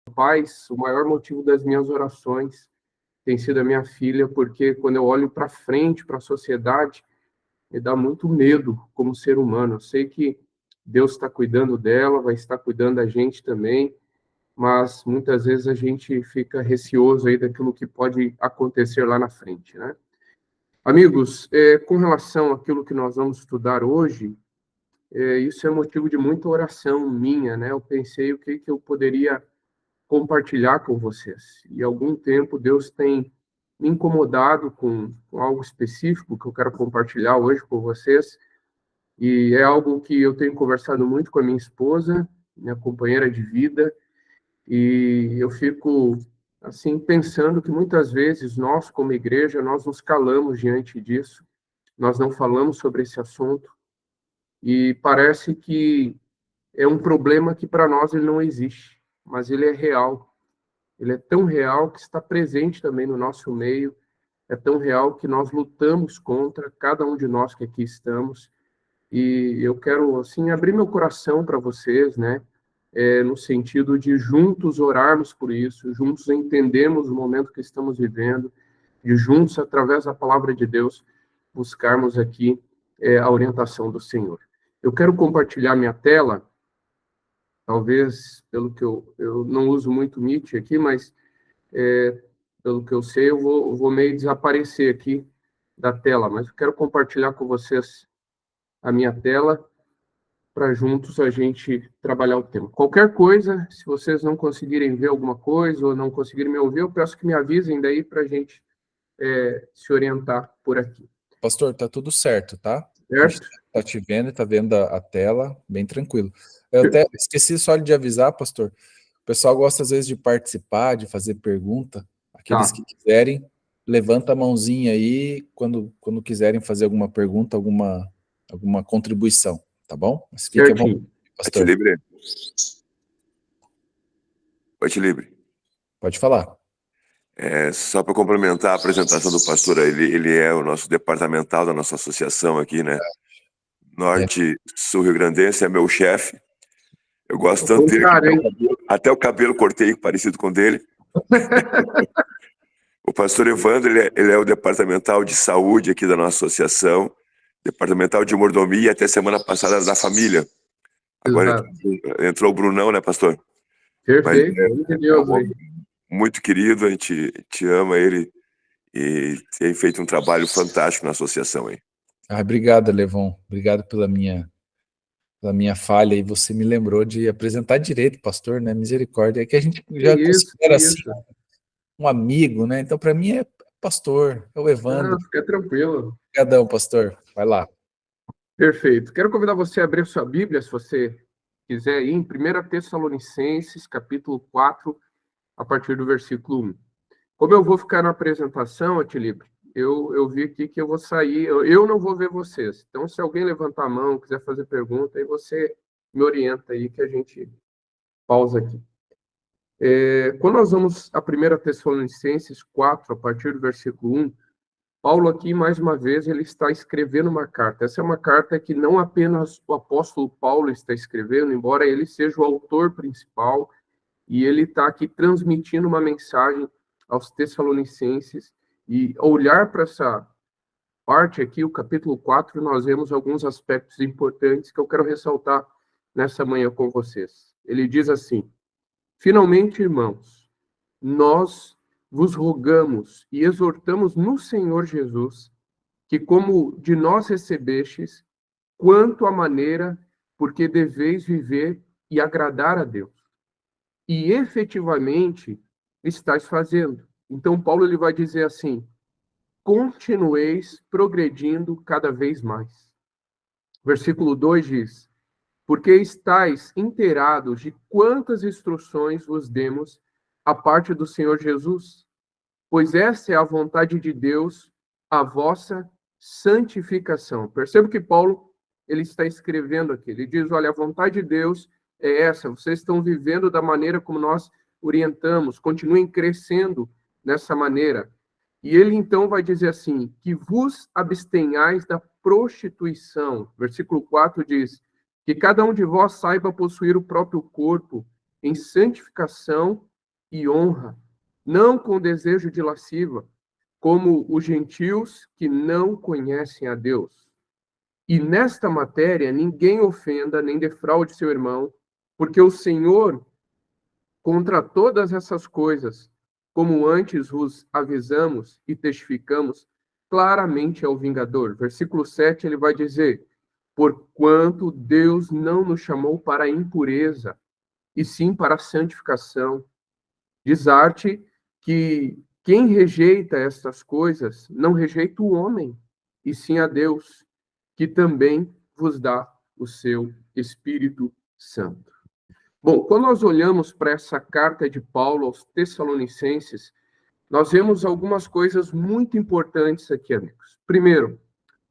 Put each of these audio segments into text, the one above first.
paz, o maior motivo das minhas orações tem sido a minha filha, porque quando eu olho para frente, para a sociedade, me dá muito medo como ser humano. Eu sei que Deus está cuidando dela, vai estar cuidando da gente também, mas muitas vezes a gente fica receoso aí daquilo que pode acontecer lá na frente, né? Amigos, com relação àquilo que nós vamos estudar hoje, isso é motivo de muita oração minha, né? Eu pensei o que eu poderia compartilhar com vocês. E há algum tempo Deus tem me incomodado com algo específico que eu quero compartilhar hoje com vocês. E é algo que eu tenho conversado muito com a minha esposa, minha companheira de vida, e eu fico assim pensando que muitas vezes nós, como igreja, nós nos calamos diante disso. Nós não falamos sobre esse assunto e parece que é um problema que para nós ele não existe, mas ele é real. Ele é tão real que está presente também no nosso meio, é tão real que nós lutamos contra, cada um de nós que aqui estamos, e eu quero, assim, abrir meu coração para vocês, né, no sentido de juntos orarmos por isso, juntos entendermos o momento que estamos vivendo, e juntos, através da palavra de Deus, buscarmos aqui a orientação do Senhor. Eu quero compartilhar minha tela, talvez, pelo que eu não uso muito Meet aqui, mas pelo que eu sei, eu vou meio desaparecer aqui da tela, mas eu quero compartilhar com vocês a minha tela para juntos a gente trabalhar o tema. Qualquer coisa, se vocês não conseguirem ver alguma coisa ou não conseguirem me ouvir, eu peço que me avisem daí para a gente se orientar por aqui. Pastor, tá tudo certo, tá? Certo? A gente tá te vendo, tá vendo a tela, bem tranquilo. Eu até esqueci só de avisar, pastor, o pessoal gosta às vezes de participar, de fazer pergunta. Aqueles que quiserem, levanta a mãozinha aí quando quiserem fazer alguma pergunta, alguma contribuição, tá bom? Mas fique à vontade, pastor. Pode livre. Pode falar. Só para complementar a apresentação do pastor, ele é o nosso departamental da nossa associação aqui, né? Norte, Sul Rio Grandense, é meu chefe. Eu gosto tanto dele que até o cabelo cortei parecido com o dele. O pastor Evandro, ele é o departamental de saúde aqui da nossa associação, departamental de mordomia, e até semana passada era da família. Agora entrou o Brunão, né, pastor? Perfeito. Muito querido, a gente te ama ele e tem feito um trabalho fantástico na associação aí. Obrigado, Levon. Obrigado pela minha falha, e você me lembrou de apresentar direito, pastor, né? Misericórdia. É que a gente já considera assim um amigo, né? Então, para mim, é pastor, é o Evandro. Fica tranquilo. Obrigadão, pastor. Vai lá. Perfeito. Quero convidar você a abrir sua Bíblia, se você quiser ir, em 1 Tessalonicenses, capítulo 4, a partir do versículo 1. Como eu vou ficar na apresentação, Atilibre, eu vi aqui que eu vou sair, eu não vou ver vocês. Então, se alguém levantar a mão, quiser fazer pergunta, aí você me orienta aí que a gente pausa aqui. Quando nós vamos a 1 Tessalonicenses 4, a partir do versículo 1, Paulo aqui, mais uma vez, ele está escrevendo uma carta. Essa é uma carta que não apenas o apóstolo Paulo está escrevendo, embora ele seja o autor principal, e ele está aqui transmitindo uma mensagem aos Tessalonicenses, e olhar para essa parte aqui, o capítulo 4, nós vemos alguns aspectos importantes que eu quero ressaltar nessa manhã com vocês. Ele diz assim: finalmente, irmãos, nós vos rogamos e exortamos no Senhor Jesus, que como de nós recebestes, quanto à maneira porque deveis viver e agradar a Deus. E efetivamente estáis fazendo. Então, Paulo ele vai dizer assim: continueis progredindo cada vez mais. Versículo 2 diz: porque estáis inteirados de quantas instruções vos demos a parte do Senhor Jesus, pois essa é a vontade de Deus, a vossa santificação. Perceba que Paulo ele está escrevendo aqui. Ele diz: olha, a vontade de Deus é essa, vocês estão vivendo da maneira como nós orientamos, continuem crescendo nessa maneira. E ele então vai dizer assim: que vos abstenhais da prostituição. Versículo 4 diz: que cada um de vós saiba possuir o próprio corpo em santificação e honra, não com desejo de lasciva, como os gentios que não conhecem a Deus. E nesta matéria, ninguém ofenda nem defraude seu irmão, porque o Senhor, contra todas essas coisas, como antes vos avisamos e testificamos, claramente é o vingador. Versículo 7, ele vai dizer: porquanto Deus não nos chamou para a impureza, e sim para a santificação. Diz-arte que quem rejeita estas coisas não rejeita o homem, e sim a Deus, que também vos dá o seu Espírito Santo. Bom, quando nós olhamos para essa carta de Paulo aos Tessalonicenses, nós vemos algumas coisas muito importantes aqui, amigos. Primeiro,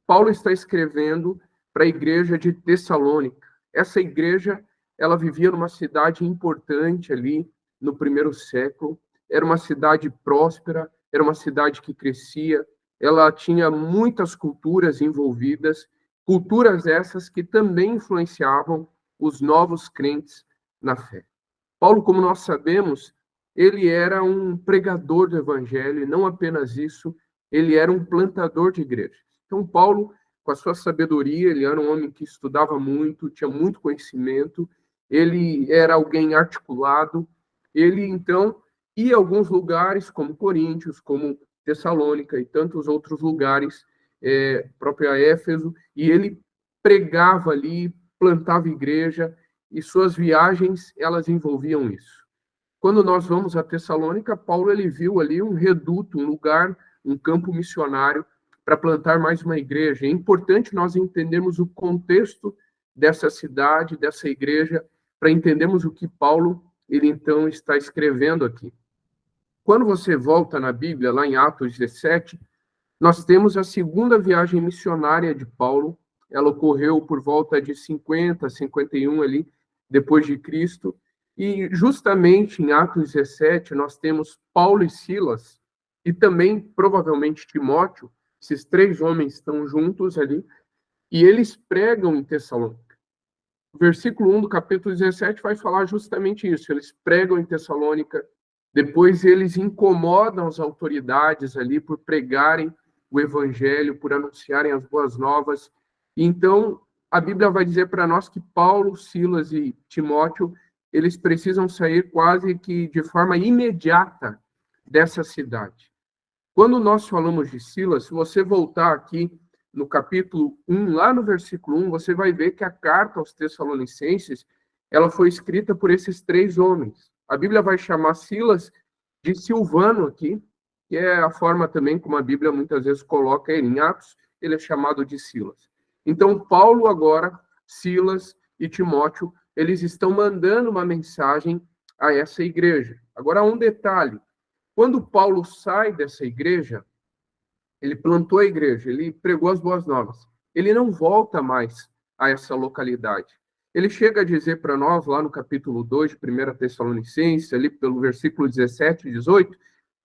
Paulo está escrevendo para a igreja de Tessalônica. Essa igreja, ela vivia numa cidade importante ali no primeiro século. Era uma cidade próspera, era uma cidade que crescia, ela tinha muitas culturas envolvidas, culturas essas que também influenciavam os novos crentes na fé. Paulo, como nós sabemos, ele era um pregador do evangelho, e não apenas isso, ele era um plantador de igrejas. Então, Paulo, com a sua sabedoria, ele era um homem que estudava muito, tinha muito conhecimento, ele era alguém articulado, ele, então, ia a alguns lugares, como Coríntios, como Tessalônica e tantos outros lugares, próprio Éfeso, e ele pregava ali, plantava igreja, e suas viagens, elas envolviam isso. Quando nós vamos a Tessalônica, Paulo ele viu ali um reduto, um lugar, um campo missionário para plantar mais uma igreja. É importante nós entendermos o contexto dessa cidade, dessa igreja, para entendermos o que Paulo ele então está escrevendo aqui. Quando você volta na Bíblia, lá em Atos 17, nós temos a segunda viagem missionária de Paulo. Ela ocorreu por volta de 50, 51 ali, depois de Cristo. E justamente em Atos 17, nós temos Paulo e Silas, e também, provavelmente, Timóteo. Esses três homens estão juntos ali, e eles pregam em Tessalônica. O versículo 1 do capítulo 17 vai falar justamente isso. Eles pregam em Tessalônica, depois eles incomodam as autoridades ali por pregarem o evangelho, por anunciarem as boas novas. Então, a Bíblia vai dizer para nós que Paulo, Silas e Timóteo, eles precisam sair quase que de forma imediata dessa cidade. Quando nós falamos de Silas, se você voltar aqui no capítulo 1, lá no versículo 1, você vai ver que a carta aos Tessalonicenses, ela foi escrita por esses três homens. A Bíblia vai chamar Silas de Silvano aqui, que é a forma também como a Bíblia muitas vezes coloca ele. Em Atos, ele é chamado de Silas. Então, Paulo agora, Silas e Timóteo, eles estão mandando uma mensagem a essa igreja. Agora, um detalhe. Quando Paulo sai dessa igreja, ele plantou a igreja, ele pregou as boas novas. Ele não volta mais a essa localidade. Ele chega a dizer para nós, lá no capítulo 2 de 1 Tessalonicenses, ali pelo versículo 17 e 18,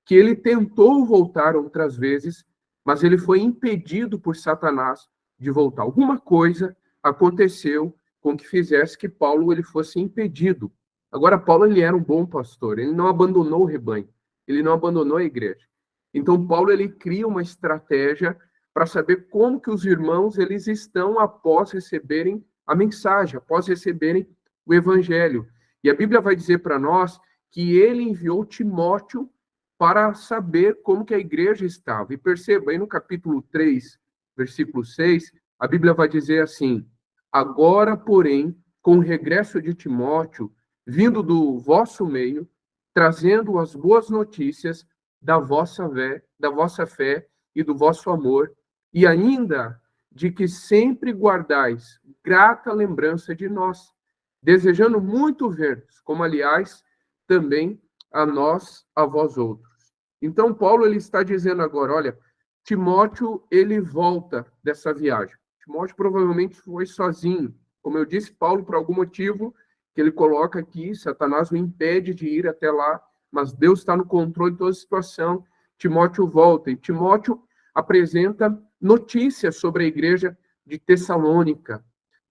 que ele tentou voltar outras vezes, mas ele foi impedido por Satanás de voltar. Alguma coisa aconteceu com que fizesse que Paulo ele fosse impedido. Agora, Paulo ele era um bom pastor, ele não abandonou o rebanho, ele não abandonou a igreja. Então, Paulo ele cria uma estratégia para saber como que os irmãos eles estão após receberem a mensagem, após receberem o evangelho. E a Bíblia vai dizer para nós que ele enviou Timóteo para saber como que a igreja estava. E perceba, aí no capítulo 3, versículo 6, a Bíblia vai dizer assim: agora, porém, com o regresso de Timóteo, vindo do vosso meio, trazendo as boas notícias da vossa fé e do vosso amor, e ainda de que sempre guardais grata lembrança de nós, desejando muito ver-vos, como, aliás, também a nós, a vós outros. Então, Paulo ele está dizendo agora, olha, Timóteo, ele volta dessa viagem. Timóteo provavelmente foi sozinho. Como eu disse, Paulo, por algum motivo que ele coloca aqui, Satanás o impede de ir até lá, mas Deus está no controle de toda a situação. Timóteo volta, e Timóteo apresenta notícias sobre a igreja de Tessalônica.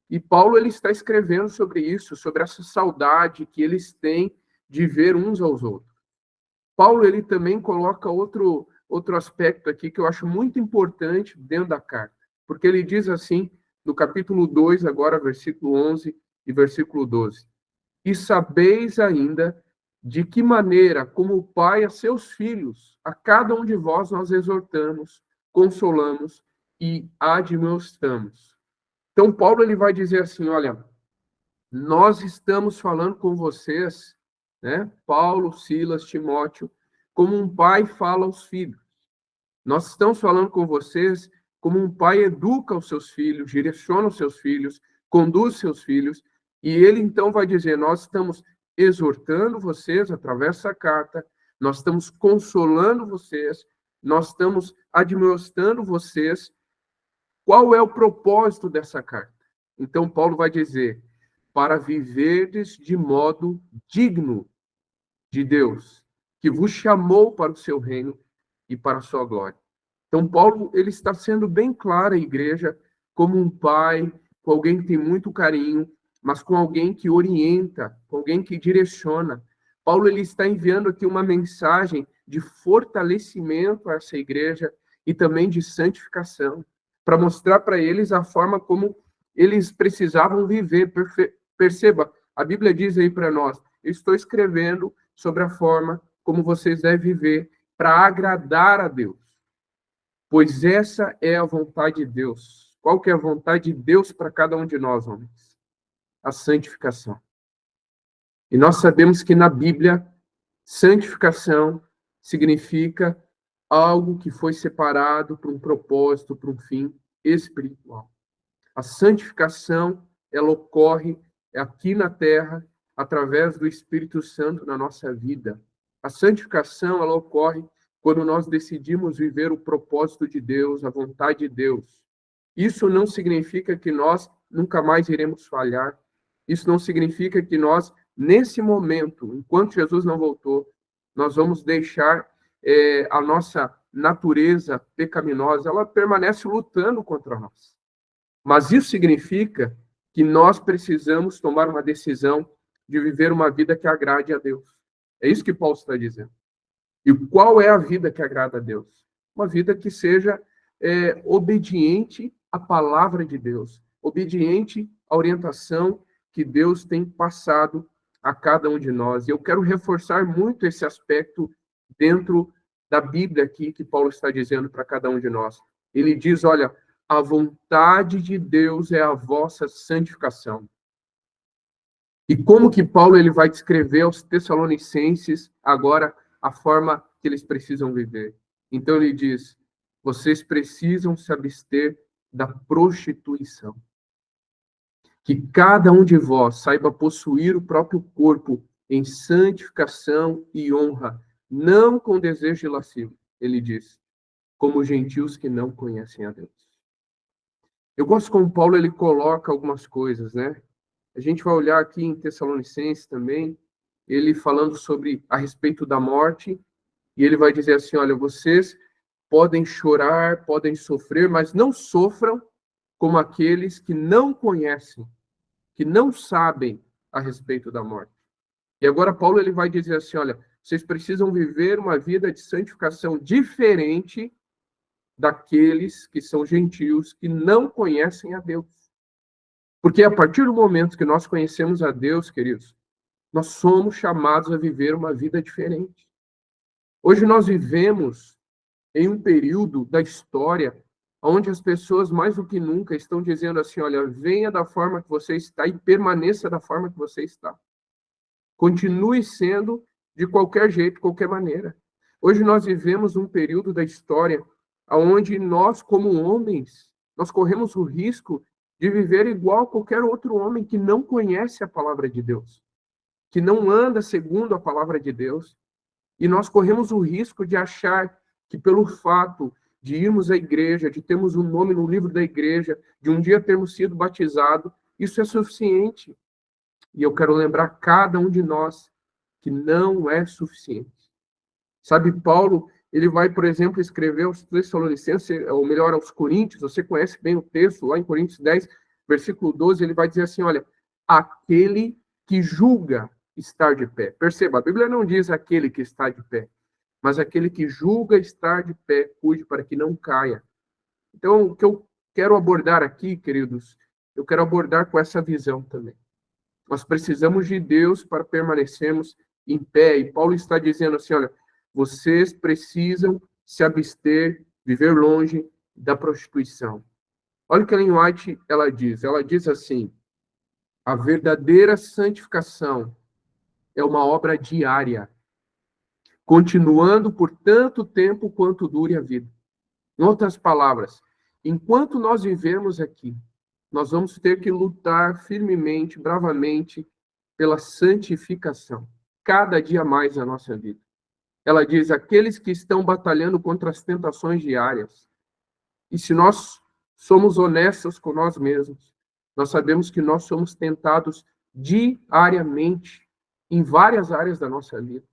E Paulo ele está escrevendo sobre isso, sobre essa saudade que eles têm de ver uns aos outros. Paulo, ele também coloca outro aspecto aqui que eu acho muito importante dentro da carta, porque ele diz assim, no capítulo 2, agora, versículo 11 e versículo 12, e sabeis ainda de que maneira, como o Pai a seus filhos, a cada um de vós nós exortamos, consolamos e admoestamos. Então, Paulo, ele vai dizer assim, olha, nós estamos falando com vocês, né? Paulo, Silas, Timóteo, como um pai fala aos filhos. Nós estamos falando com vocês como um pai educa os seus filhos, direciona os seus filhos, conduz os seus filhos, e ele então vai dizer, nós estamos exortando vocês através dessa carta, nós estamos consolando vocês, nós estamos admoestando vocês. Qual é o propósito dessa carta? Então, Paulo vai dizer, para viverdes de modo digno de Deus, que vos chamou para o seu reino e para a sua glória. Então, Paulo, ele está sendo bem claro à igreja, como um pai, com alguém que tem muito carinho, mas com alguém que orienta, com alguém que direciona. Paulo, ele está enviando aqui uma mensagem de fortalecimento a essa igreja e também de santificação, para mostrar para eles a forma como eles precisavam viver. Perceba, a Bíblia diz aí para nós, eu estou escrevendo sobre a forma como vocês devem viver para agradar a Deus. Pois essa é a vontade de Deus. Qual que é a vontade de Deus para cada um de nós, homens? A santificação. E nós sabemos que na Bíblia, santificação significa algo que foi separado para um propósito, para um fim espiritual. A santificação, ela ocorre aqui na terra, através do Espírito Santo na nossa vida. A santificação, ela ocorre quando nós decidimos viver o propósito de Deus, a vontade de Deus. Isso não significa que nós nunca mais iremos falhar. Isso não significa que nós, nesse momento, enquanto Jesus não voltou, nós vamos deixar a nossa natureza pecaminosa, ela permanece lutando contra nós. Mas isso significa que nós precisamos tomar uma decisão de viver uma vida que agrade a Deus. É isso que Paulo está dizendo. E qual é a vida que agrada a Deus? Uma vida que seja obediente à palavra de Deus, obediente à orientação que Deus tem passado a cada um de nós. E eu quero reforçar muito esse aspecto dentro da Bíblia aqui que Paulo está dizendo para cada um de nós. Ele diz, olha, a vontade de Deus é a vossa santificação. E como que Paulo ele vai descrever aos Tessalonicenses agora a forma que eles precisam viver? Então ele diz, vocês precisam se abster da prostituição. Que cada um de vós saiba possuir o próprio corpo em santificação e honra, não com desejo lascivo, ele diz, como gentios que não conhecem a Deus. Eu gosto como Paulo ele coloca algumas coisas, né? A gente vai olhar aqui em Tessalonicenses também, ele falando sobre a respeito da morte, e ele vai dizer assim, olha, vocês podem chorar, podem sofrer, mas não sofram como aqueles que não conhecem, que não sabem a respeito da morte. E agora Paulo ele vai dizer assim, olha, vocês precisam viver uma vida de santificação diferente daqueles que são gentios, que não conhecem a Deus. Porque a partir do momento que nós conhecemos a Deus, queridos, nós somos chamados a viver uma vida diferente. Hoje nós vivemos em um período da história onde as pessoas, mais do que nunca, estão dizendo assim, olha, venha da forma que você está e permaneça da forma que você está. Continue sendo de qualquer jeito, de qualquer maneira. Hoje nós vivemos um período da história onde nós, como homens, nós corremos o risco de viver igual a qualquer outro homem que não conhece a palavra de Deus, que não anda segundo a palavra de Deus, e nós corremos o risco de achar que pelo fato de irmos à igreja, de termos um nome no livro da igreja, de um dia termos sido batizados, isso é suficiente. E eu quero lembrar cada um de nós que não é suficiente. Sabe, Paulo, ele vai, por exemplo, escrever aos Tessalonicenses, ou melhor, aos Coríntios, você conhece bem o texto, lá em Coríntios 10, versículo 12, ele vai dizer assim, olha, aquele que julga estar de pé. Perceba, a Bíblia não diz aquele que está de pé. mas aquele que julga estar de pé, cuide para que não caia. Então, o que eu quero abordar aqui, queridos, eu quero abordar com essa visão também. Nós precisamos de Deus para permanecermos em pé. E Paulo está dizendo assim, olha, vocês precisam se abster, viver longe da prostituição. Olha o que Ellen White ela diz assim, a verdadeira santificação é uma obra diária, continuando por tanto tempo quanto dure a vida. Em outras palavras, enquanto nós vivemos aqui, nós vamos ter que lutar firmemente, bravamente, pela santificação, cada dia mais na nossa vida. Ela diz, aqueles que estão batalhando contra as tentações diárias. E se nós somos honestos com nós mesmos, nós sabemos que nós somos tentados diariamente, em várias áreas da nossa vida.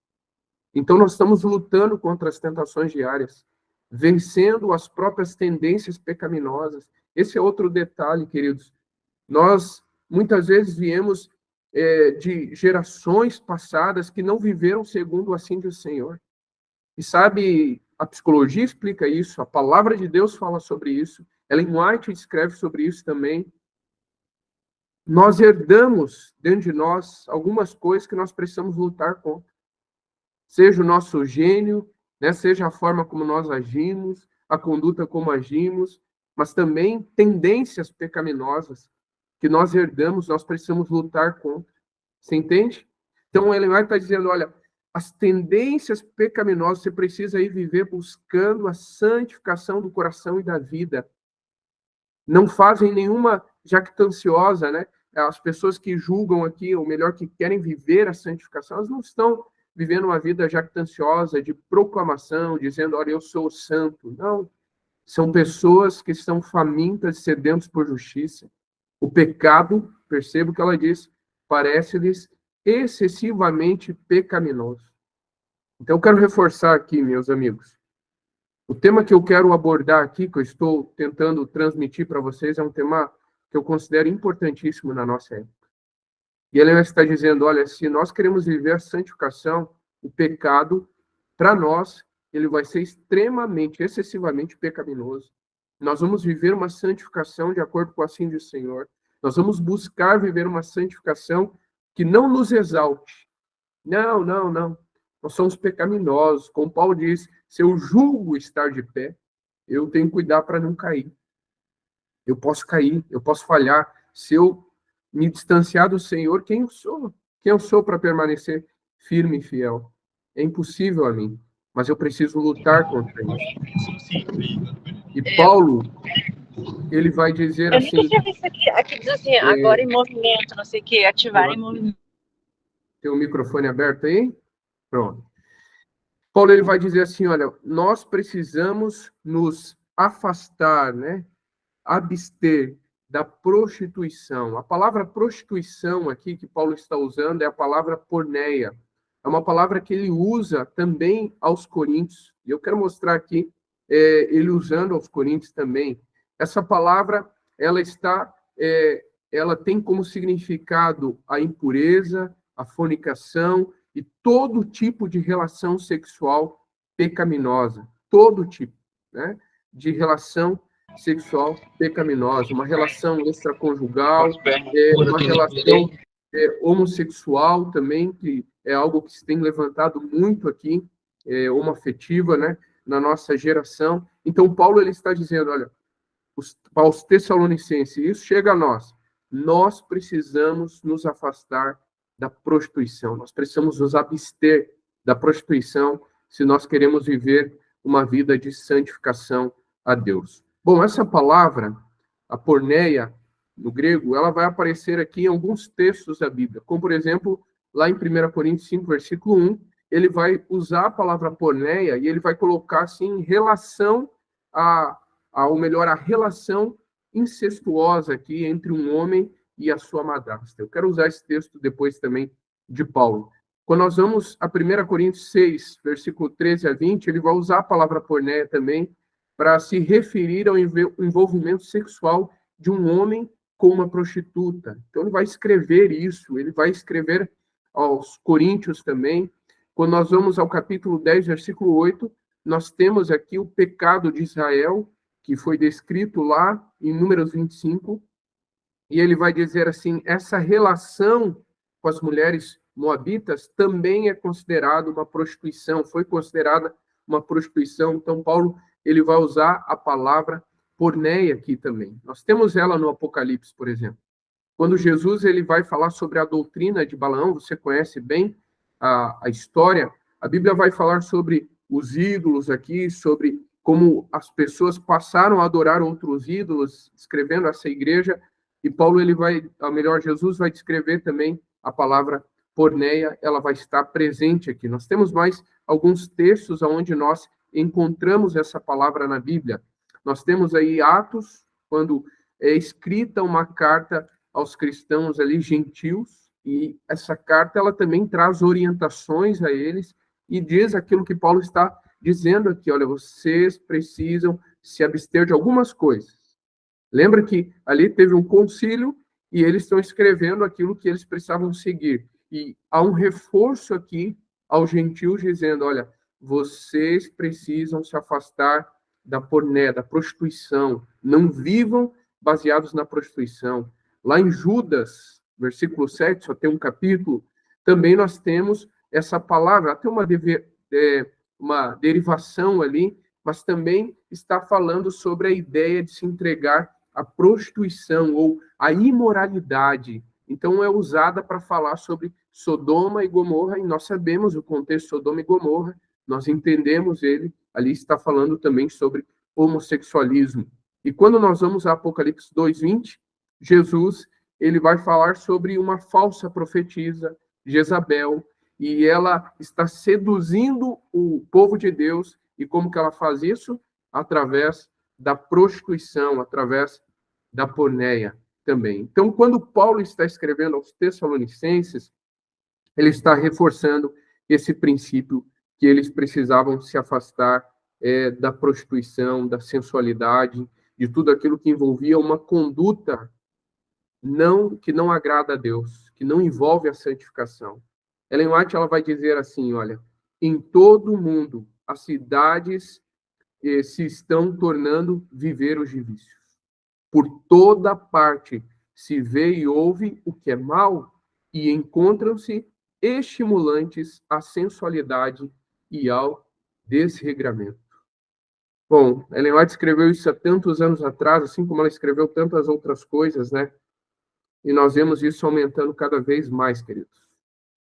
Então, nós estamos lutando contra as tentações diárias, vencendo as próprias tendências pecaminosas. Esse é outro detalhe, queridos. Nós, muitas vezes, viemos de gerações passadas que não viveram segundo assim do Senhor. E sabe, a psicologia explica isso, a palavra de Deus fala sobre isso, Ellen White escreve sobre isso também. Nós herdamos dentro de nós algumas coisas que nós precisamos lutar contra. Seja o nosso gênio, né, seja a forma como nós agimos, a conduta como agimos, mas também tendências pecaminosas que nós herdamos, nós precisamos lutar contra. Você entende? Então, Ellen White está dizendo, olha, as tendências pecaminosas, você precisa ir viver buscando a santificação do coração e da vida. Não fazem nenhuma jactanciosa, né? As pessoas que julgam aqui, ou melhor, que querem viver a santificação, elas não estão vivendo uma vida jactanciosa, de proclamação, dizendo, olha, eu sou santo. Não. São pessoas que estão famintas e sedentos por justiça. O pecado, perceba o que ela diz, parece-lhes excessivamente pecaminoso. Então, eu quero reforçar aqui, meus amigos, o tema que eu quero abordar aqui, que eu estou tentando transmitir para vocês, é um tema que eu considero importantíssimo na nossa época. E ele está dizendo, olha, se nós queremos viver a santificação, o pecado, para nós, ele vai ser extremamente, excessivamente pecaminoso. Nós vamos viver uma santificação de acordo com assim do Senhor. Nós vamos buscar viver uma santificação que não nos exalte. Não. Nós somos pecaminosos. Como Paulo diz, se eu julgo estar de pé, eu tenho que cuidar para não cair. Eu posso cair, eu posso falhar. Se eu me distanciar do Senhor, quem eu sou? Quem eu sou para permanecer firme e fiel? É impossível a mim, mas eu preciso lutar contra isso. E Paulo, ele vai dizer assim... Eu tinha visto aqui diz assim, agora em movimento, não sei o que, ativar em movimento. Tem o microfone aberto aí? Pronto. Paulo, ele vai dizer assim, olha, nós precisamos nos afastar, né? Abster da prostituição. A palavra prostituição aqui que Paulo está usando é a palavra porneia. É uma palavra que ele usa também aos coríntios. E eu quero mostrar aqui ele usando aos coríntios também. Essa palavra, ela tem como significado a impureza, a fornicação e todo tipo de relação sexual pecaminosa. Todo tipo, né, de relação sexual pecaminosa, uma relação extraconjugal, uma relação homossexual também, que é algo que se tem levantado muito aqui, homoafetiva, né, na nossa geração. Então, Paulo ele está dizendo, olha, aos Tessalonicenses, isso chega a nós precisamos nos afastar da prostituição, nós precisamos nos abster da prostituição se nós queremos viver uma vida de santificação a Deus. Bom, essa palavra, a porneia, no grego, ela vai aparecer aqui em alguns textos da Bíblia, como, por exemplo, lá em 1 Coríntios 5, versículo 1, ele vai usar a palavra porneia e ele vai colocar, assim, em relação a relação incestuosa aqui entre um homem e a sua madrasta. Eu quero usar esse texto depois também de Paulo. Quando nós vamos a 1 Coríntios 6, versículo 13 a 20, ele vai usar a palavra porneia também para se referir ao envolvimento sexual de um homem com uma prostituta. Então, ele vai escrever isso, ele vai escrever aos coríntios também, Quando nós vamos ao capítulo 10, versículo 8, nós temos aqui o pecado de Israel, que foi descrito lá em Números 25, e ele vai dizer assim, essa relação com as mulheres moabitas também é considerada uma prostituição, foi considerada uma prostituição. Então, Paulo ele vai usar a palavra porneia aqui também. Nós temos ela no Apocalipse, por exemplo. Quando Jesus ele vai falar sobre a doutrina de Balaão, você conhece bem a história, a Bíblia vai falar sobre os ídolos aqui, sobre como as pessoas passaram a adorar outros ídolos, escrevendo essa igreja, e Paulo, ele vai, ou melhor, Jesus vai descrever também a palavra porneia, ela vai estar presente aqui. Nós temos mais alguns textos onde nós encontramos essa palavra na Bíblia. Nós temos aí Atos, quando é escrita uma carta aos cristãos ali gentios, e essa carta ela também traz orientações a eles e diz aquilo que Paulo está dizendo aqui, olha, vocês precisam se abster de algumas coisas. Lembra que ali teve um concílio e eles estão escrevendo aquilo que eles precisavam seguir. E há um reforço aqui aos gentios dizendo, olha, vocês precisam se afastar da porné, da prostituição. Não vivam baseados na prostituição. Lá em Judas, versículo 7, só tem um capítulo, também nós temos essa palavra, até uma derivação ali, mas também está falando sobre a ideia de se entregar à prostituição ou à imoralidade. Então, é usada para falar sobre Sodoma e Gomorra, e nós sabemos o contexto de Sodoma e Gomorra, nós entendemos ele, ali está falando também sobre homossexualismo. E quando nós vamos a Apocalipse 2:20, Jesus ele vai falar sobre uma falsa profetisa, Jezabel, e ela está seduzindo o povo de Deus, e como que ela faz isso? Através da prostituição, através da porneia também. Então, quando Paulo está escrevendo aos Tessalonicenses, ele está reforçando esse princípio que eles precisavam se afastar da prostituição, da sensualidade, de tudo aquilo que envolvia uma conduta que não agrada a Deus, que não envolve a santificação. Ellen White ela vai dizer assim, olha, em todo o mundo as cidades se estão tornando viveiros de vícios. Por toda parte se vê e ouve o que é mal e encontram-se estimulantes à sensualidade e ao desregramento. Bom, Ellen White escreveu isso há tantos anos atrás, assim como ela escreveu tantas outras coisas, né? E nós vemos isso aumentando cada vez mais, queridos.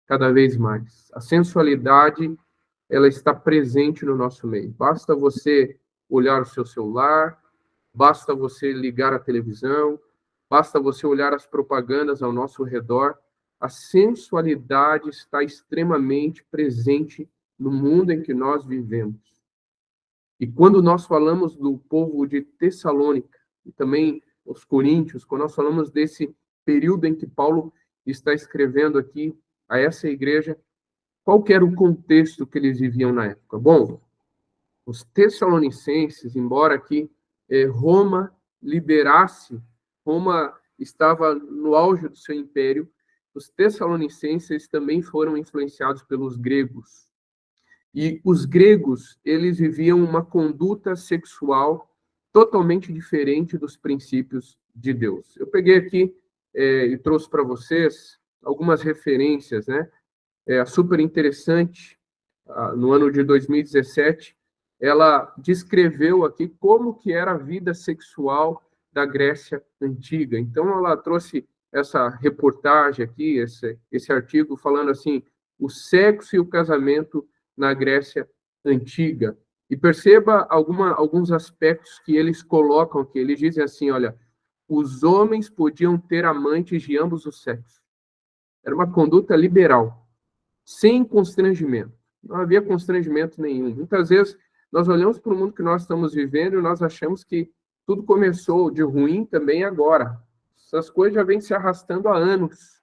Cada vez mais. A sensualidade, ela está presente no nosso meio. Basta você olhar o seu celular, basta você ligar a televisão, basta você olhar as propagandas ao nosso redor. A sensualidade está extremamente presente no mundo em que nós vivemos. E quando nós falamos do povo de Tessalônica, e também os coríntios, quando nós falamos desse período em que Paulo está escrevendo aqui a essa igreja, qual que era o contexto que eles viviam na época? Bom, os tessalonicenses, embora aqui Roma liberasse, Roma estava no auge do seu império, os tessalonicenses também foram influenciados pelos gregos. E os gregos, eles viviam uma conduta sexual totalmente diferente dos princípios de Deus. Eu peguei aqui e trouxe para vocês algumas referências, né? Super interessante, no ano de 2017, ela descreveu aqui como que era a vida sexual da Grécia Antiga. Então, ela trouxe essa reportagem aqui, esse artigo, falando assim, o sexo e o casamento na Grécia Antiga. E perceba alguns aspectos que eles colocam aqui. Eles dizem assim, olha, os homens podiam ter amantes de ambos os sexos. Era uma conduta liberal, sem constrangimento. Não havia constrangimento nenhum. Muitas vezes, nós olhamos para o mundo que nós estamos vivendo e nós achamos que tudo começou de ruim também agora. Essas coisas já vêm se arrastando há anos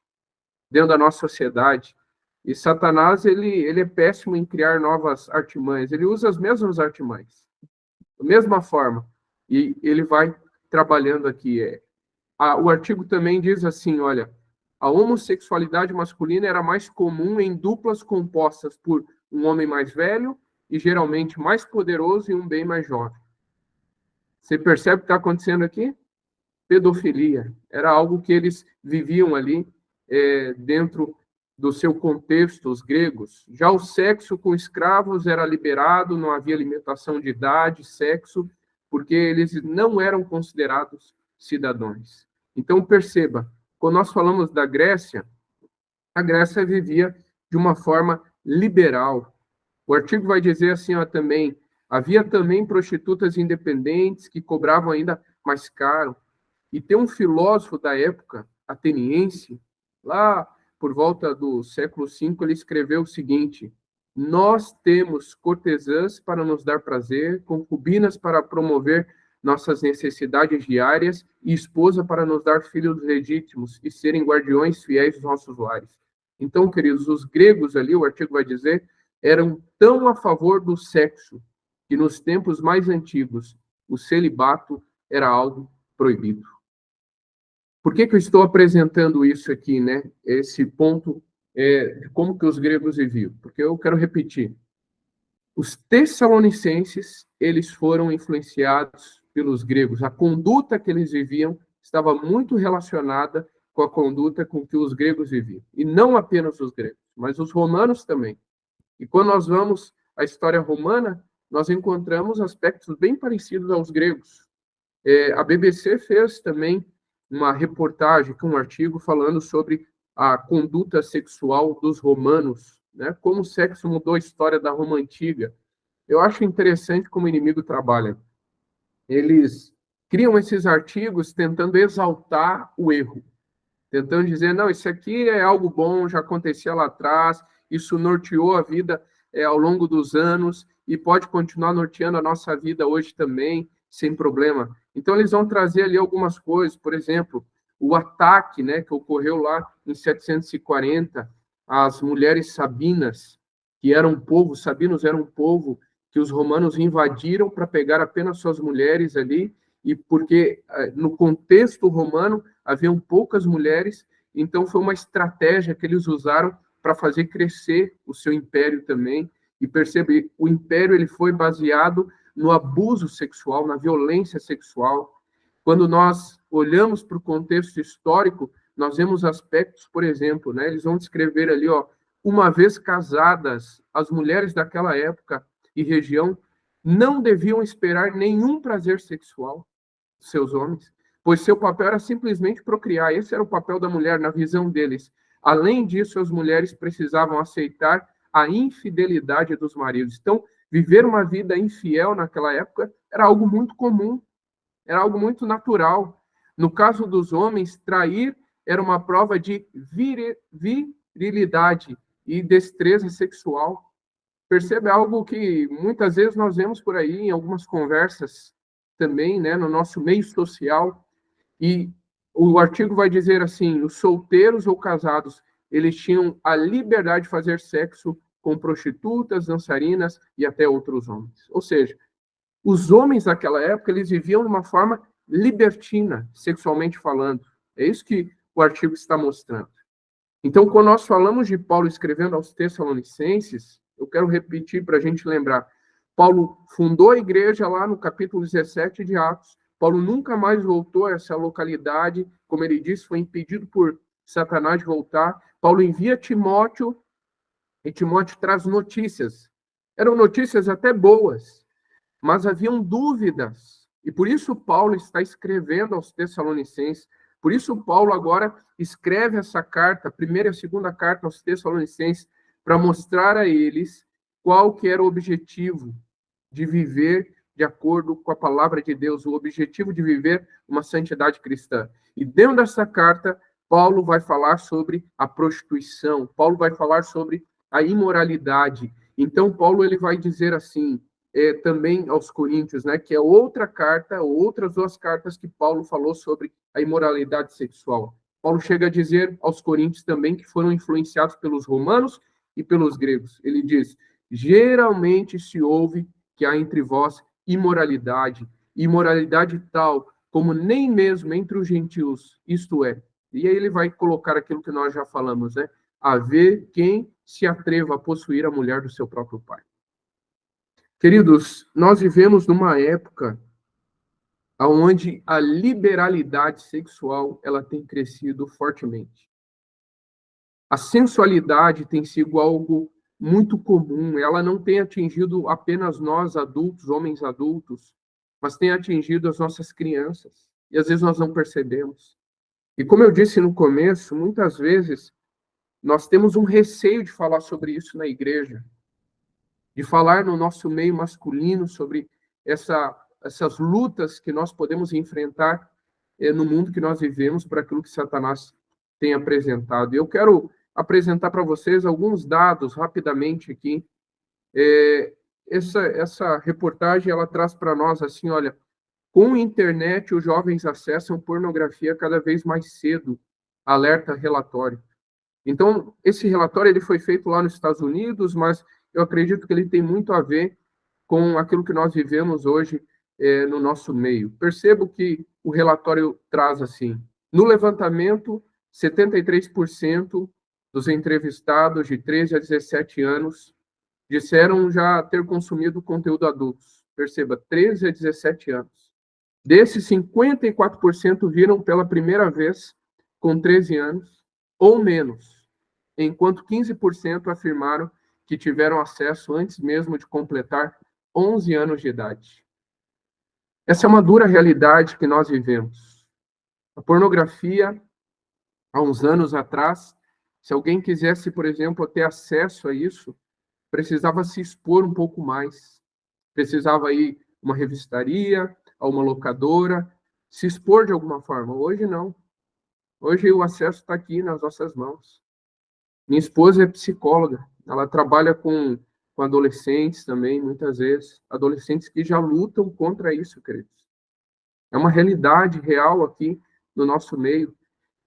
dentro da nossa sociedade. E Satanás, ele é péssimo em criar novas artimanhas. Ele usa as mesmas artimanhas, da mesma forma. E ele vai trabalhando aqui. O artigo também diz assim, olha, a homossexualidade masculina era mais comum em duplas compostas por um homem mais velho e geralmente mais poderoso e um bem mais jovem. Você percebe o que está acontecendo aqui? Pedofilia. Era algo que eles viviam ali dentro do seu contexto, os gregos. Já o sexo com escravos era liberado, não havia limitação de idade, sexo, porque eles não eram considerados cidadãos. Então, perceba, quando nós falamos da Grécia, a Grécia vivia de uma forma liberal. O artigo vai dizer assim, também, havia também prostitutas independentes que cobravam ainda mais caro. E tem um filósofo da época, ateniense, lá por volta do século V, ele escreveu o seguinte: nós temos cortesãs para nos dar prazer, concubinas para promover nossas necessidades diárias e esposa para nos dar filhos legítimos e serem guardiões fiéis dos nossos lares. Então, queridos, os gregos ali, o artigo vai dizer, eram tão a favor do sexo que nos tempos mais antigos o celibato era algo proibido. Por que eu estou apresentando isso aqui, né? Esse ponto de como que os gregos viviam? Porque eu quero repetir. Os tessalonicenses, eles foram influenciados pelos gregos. A conduta que eles viviam estava muito relacionada com a conduta com que os gregos viviam. E não apenas os gregos, mas os romanos também. E quando nós vamos à história romana, nós encontramos aspectos bem parecidos aos gregos. A BBC fez também uma reportagem, um artigo falando sobre a conduta sexual dos romanos, né? Como o sexo mudou a história da Roma Antiga. Eu acho interessante como o inimigo trabalha. Eles criam esses artigos tentando exaltar o erro, tentando dizer, não, isso aqui é algo bom, já acontecia lá atrás, isso norteou a vida ao longo dos anos e pode continuar norteando a nossa vida hoje também, sem problema. Então, eles vão trazer ali algumas coisas, por exemplo, o ataque, né, que ocorreu lá em 740, às mulheres sabinas, que eram um povo, sabinos eram um povo que os romanos invadiram para pegar apenas suas mulheres ali, e porque no contexto romano haviam poucas mulheres, então foi uma estratégia que eles usaram para fazer crescer o seu império também. E percebe, o império ele foi baseado no abuso sexual, na violência sexual. Quando nós olhamos para o contexto histórico, nós vemos aspectos, por exemplo, né, eles vão descrever ali, uma vez casadas, as mulheres daquela época e região não deviam esperar nenhum prazer sexual dos seus homens, pois seu papel era simplesmente procriar. Esse era o papel da mulher na visão deles. Além disso, as mulheres precisavam aceitar a infidelidade dos maridos. Então, viver uma vida infiel naquela época era algo muito comum, era algo muito natural. No caso dos homens, trair era uma prova de virilidade e destreza sexual. Percebe algo que muitas vezes nós vemos por aí em algumas conversas também, né, no nosso meio social. E o artigo vai dizer assim, os solteiros ou casados, eles tinham a liberdade de fazer sexo com prostitutas, dançarinas e até outros homens. Ou seja, os homens daquela época, eles viviam de uma forma libertina, sexualmente falando. É isso que o artigo está mostrando. Então, quando nós falamos de Paulo escrevendo aos Tessalonicenses, eu quero repetir para a gente lembrar. Paulo fundou a igreja lá no capítulo 17 de Atos. Paulo nunca mais voltou a essa localidade. Como ele disse, foi impedido por Satanás de voltar. Paulo envia Timóteo, e Timóteo traz notícias. Eram notícias até boas, mas haviam dúvidas. E por isso Paulo está escrevendo aos Tessalonicenses. Por isso Paulo agora escreve essa carta, a primeira e a segunda carta aos Tessalonicenses, para mostrar a eles qual que era o objetivo de viver de acordo com a palavra de Deus, o objetivo de viver uma santidade cristã. E dentro dessa carta, Paulo vai falar sobre a prostituição, Paulo vai falar sobre a imoralidade. Então, Paulo ele vai dizer assim, também aos Coríntios, né, que é outra carta, outras duas cartas que Paulo falou sobre a imoralidade sexual. Paulo chega a dizer aos Coríntios também que foram influenciados pelos romanos e pelos gregos. Ele diz, geralmente se ouve que há entre vós imoralidade tal como nem mesmo entre os gentios, isto é. E aí ele vai colocar aquilo que nós já falamos, né? Haver quem se atreva a possuir a mulher do seu próprio pai. Queridos, nós vivemos numa época onde a liberalidade sexual ela tem crescido fortemente. A sensualidade tem sido algo muito comum, ela não tem atingido apenas nós adultos, homens adultos, mas tem atingido as nossas crianças, e às vezes nós não percebemos. E como eu disse no começo, muitas vezes nós temos um receio de falar sobre isso na igreja, de falar no nosso meio masculino sobre essas lutas que nós podemos enfrentar no mundo que nós vivemos para aquilo que Satanás tem apresentado. E eu quero apresentar para vocês alguns dados rapidamente aqui. Essa reportagem ela traz para nós assim, olha, com a internet os jovens acessam pornografia cada vez mais cedo, alerta relatório. Então, esse relatório ele foi feito lá nos Estados Unidos, mas eu acredito que ele tem muito a ver com aquilo que nós vivemos hoje no nosso meio. Percebo que o relatório traz assim, no levantamento, 73% dos entrevistados de 13 a 17 anos disseram já ter consumido conteúdo adultos. Perceba, 13 a 17 anos. Desses, 54% viram pela primeira vez com 13 anos ou menos, enquanto 15% afirmaram que tiveram acesso antes mesmo de completar 11 anos de idade. Essa é uma dura realidade que nós vivemos. A pornografia, há uns anos atrás, se alguém quisesse, por exemplo, ter acesso a isso, precisava se expor um pouco mais. Precisava ir a uma revistaria, a uma locadora, se expor de alguma forma. Hoje não. Hoje o acesso está aqui nas nossas mãos. Minha esposa é psicóloga. Ela trabalha com adolescentes também, muitas vezes. Adolescentes que já lutam contra isso, queridos. É uma realidade real aqui no nosso meio.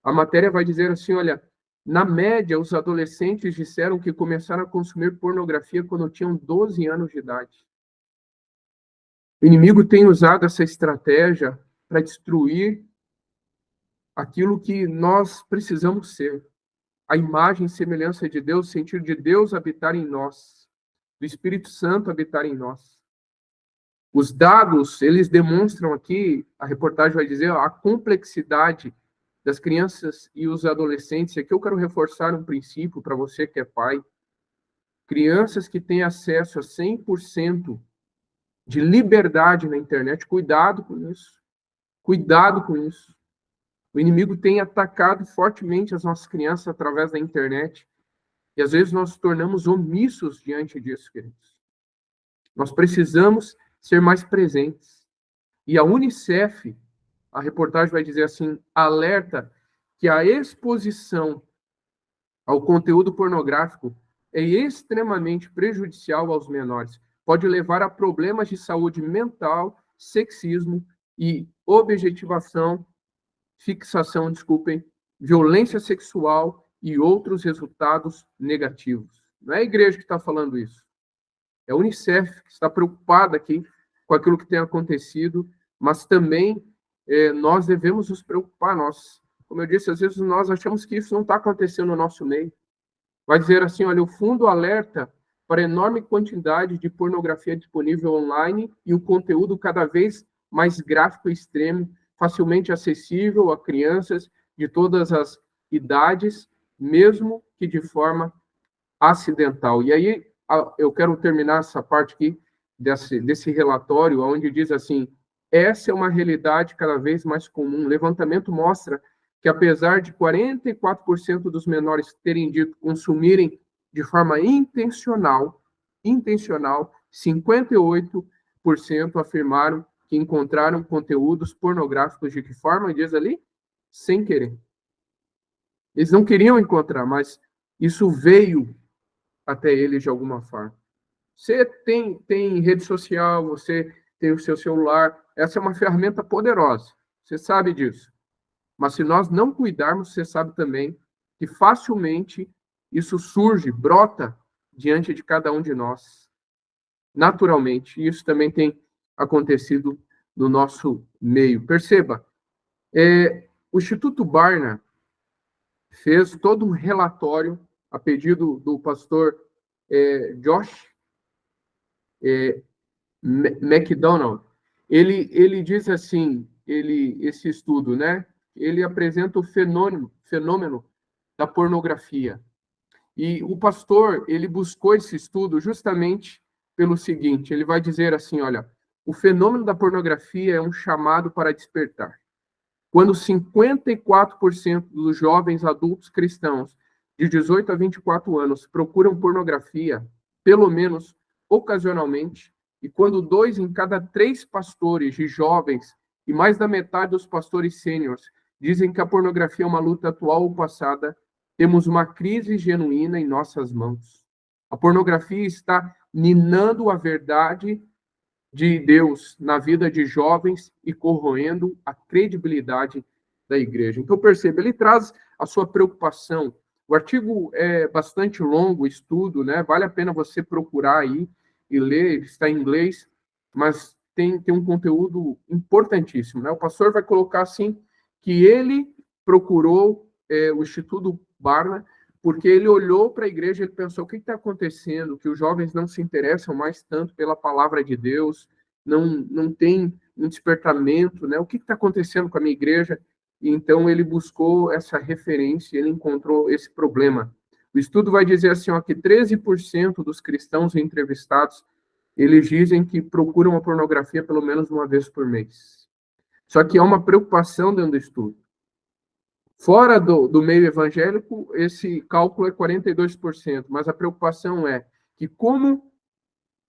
A matéria vai dizer assim, olha, na média, os adolescentes disseram que começaram a consumir pornografia quando tinham 12 anos de idade. O inimigo tem usado essa estratégia para destruir aquilo que nós precisamos ser. A imagem e semelhança de Deus, o sentido de Deus habitar em nós, do Espírito Santo habitar em nós. Os dados, eles demonstram aqui, a reportagem vai dizer, a complexidade das crianças e os adolescentes. Aqui eu quero reforçar um princípio para você que é pai. Crianças que têm acesso a 100% de liberdade na internet, cuidado com isso. Cuidado com isso. O inimigo tem atacado fortemente as nossas crianças através da internet. E às vezes nós nos tornamos omissos diante disso, queridos. Nós precisamos ser mais presentes. E a UNICEF, a reportagem vai dizer assim, alerta que a exposição ao conteúdo pornográfico é extremamente prejudicial aos menores. Pode levar a problemas de saúde mental, sexismo e violência sexual e outros resultados negativos. Não é a igreja que está falando isso. É a UNICEF que está preocupada aqui com aquilo que tem acontecido, mas também nós devemos nos preocupar. Como eu disse, às vezes nós achamos que isso não está acontecendo no nosso meio. Vai dizer assim, olha, o fundo alerta para a enorme quantidade de pornografia disponível online e o conteúdo cada vez mais gráfico e extremo, facilmente acessível a crianças de todas as idades, mesmo que de forma acidental. E aí, eu quero terminar essa parte aqui desse relatório, onde diz assim, essa é uma realidade cada vez mais comum. O levantamento mostra que, apesar de 44% dos menores terem dito consumirem de forma intencional, 58% afirmaram que encontraram conteúdos pornográficos de que forma? Diz ali? Sem querer. Eles não queriam encontrar, mas isso veio até eles de alguma forma. Você tem rede social, você tem o seu celular, essa é uma ferramenta poderosa, você sabe disso. Mas se nós não cuidarmos, você sabe também que facilmente isso surge, brota diante de cada um de nós, naturalmente. E isso também tem acontecido no nosso meio. Perceba, o Instituto Barna fez todo um relatório a pedido do pastor Josh McDonald. Ele diz assim, esse estudo, né? Ele apresenta o fenômeno da pornografia. E o pastor, ele buscou esse estudo justamente pelo seguinte, ele vai dizer assim, olha, o fenômeno da pornografia é um chamado para despertar. Quando 54% dos jovens adultos cristãos de 18 a 24 anos procuram pornografia, pelo menos ocasionalmente, e quando 2 em cada 3 pastores de jovens e mais da metade dos pastores sêniores dizem que a pornografia é uma luta atual ou passada, temos uma crise genuína em nossas mãos. A pornografia está minando a verdade de Deus na vida de jovens e corroendo a credibilidade da igreja. Então, perceba, ele traz a sua preocupação. O artigo é bastante longo, estudo, né? Vale a pena você procurar aí e ler, ele está em inglês, mas tem um conteúdo importantíssimo, né? O pastor vai colocar assim, que ele procurou o Instituto Barna, porque ele olhou para a igreja e ele pensou, o que está acontecendo? Que os jovens não se interessam mais tanto pela palavra de Deus, não tem um despertamento, né? O que está acontecendo com a minha igreja? E então ele buscou essa referência, ele encontrou esse problema. O estudo vai dizer assim, ó, que 13% dos cristãos entrevistados, eles dizem que procuram a pornografia pelo menos uma vez por mês. Só que há uma preocupação dentro do estudo. Fora do meio evangélico, esse cálculo é 42%, mas a preocupação é que como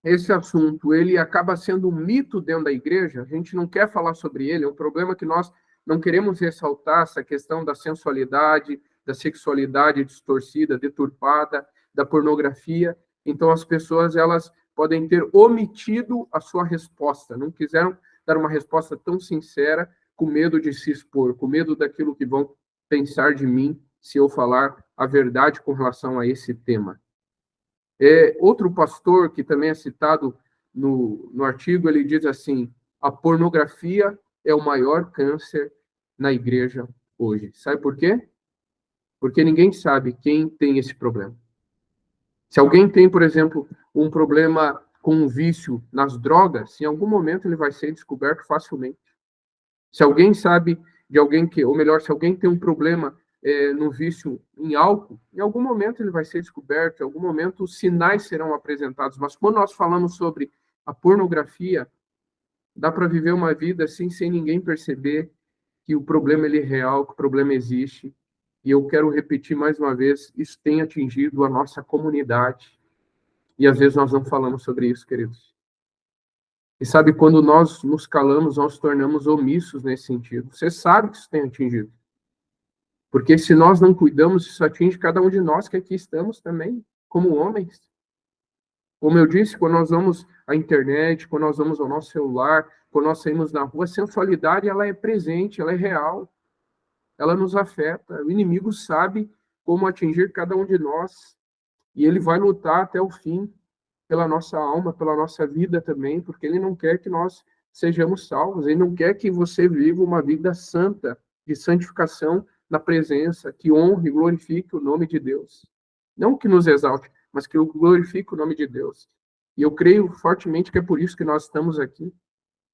esse assunto ele acaba sendo um mito dentro da igreja, a gente não quer falar sobre ele, é um problema que nós não queremos ressaltar, essa questão da sensualidade, da sexualidade distorcida, deturpada, da pornografia. Então, as pessoas elas podem ter omitido a sua resposta, não quiseram dar uma resposta tão sincera, com medo de se expor, com medo daquilo que vão pensar de mim se eu falar a verdade com relação a esse tema. Outro pastor, que também é citado no artigo, ele diz assim, a pornografia é o maior câncer na igreja hoje. Sabe por quê? Porque ninguém sabe quem tem esse problema. Se alguém tem, por exemplo, um problema com um vício nas drogas, em algum momento ele vai ser descoberto facilmente. Se alguém sabe de alguém que, ou melhor, se alguém tem um problema no vício em álcool, em algum momento ele vai ser descoberto, em algum momento os sinais serão apresentados. Mas quando nós falamos sobre a pornografia, dá para viver uma vida assim, sem ninguém perceber que o problema ele é real, que o problema existe. E eu quero repetir mais uma vez, isso tem atingido a nossa comunidade. E às vezes nós não falamos sobre isso, queridos. E sabe, quando nós nos calamos, nós nos tornamos omissos nesse sentido. Você sabe que isso tem atingido. Porque se nós não cuidamos, isso atinge cada um de nós que aqui estamos também, como homens. Como eu disse, quando nós vamos à internet, quando nós vamos ao nosso celular, quando nós saímos na rua, a sensualidade ela é presente, ela é real. Ela nos afeta. O inimigo sabe como atingir cada um de nós. E ele vai lutar até o fim pela nossa alma, pela nossa vida também, porque ele não quer que nós sejamos salvos. Ele não quer que você viva uma vida santa, de santificação na presença, que honre e glorifique o nome de Deus. Não que nos exalte, mas que glorifique o nome de Deus. E eu creio fortemente que é por isso que nós estamos aqui.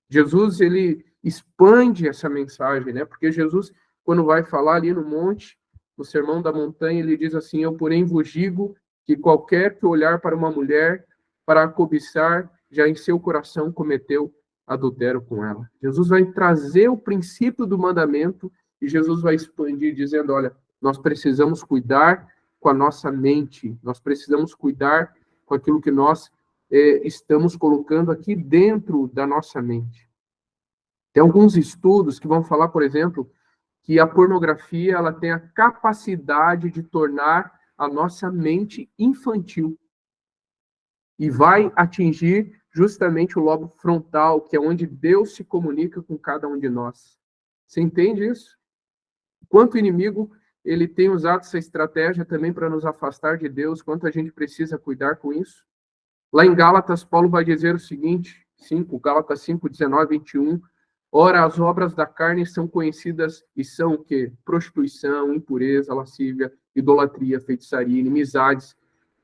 Jesus, ele expande essa mensagem, né? Porque Jesus, quando vai falar ali no monte, no Sermão da Montanha, ele diz assim, eu, porém, vos digo que qualquer que olhar para uma mulher para a cobiçar, já em seu coração cometeu adultério com ela. Jesus vai trazer o princípio do mandamento e Jesus vai expandir, dizendo, olha, nós precisamos cuidar com a nossa mente, nós precisamos cuidar com aquilo que nós estamos colocando aqui dentro da nossa mente. Tem alguns estudos que vão falar, por exemplo, que a pornografia ela tem a capacidade de tornar a nossa mente infantil e vai atingir justamente o lobo frontal, que é onde Deus se comunica com cada um de nós. Você entende isso? Quanto o inimigo ele tem usado essa estratégia também para nos afastar de Deus, quanto a gente precisa cuidar com isso. Lá em Gálatas, Paulo vai dizer o seguinte, Gálatas 5, 19, 21, Ora, as obras da carne são conhecidas e são o quê? Prostituição, impureza, lascívia, idolatria, feitiçaria, inimizades,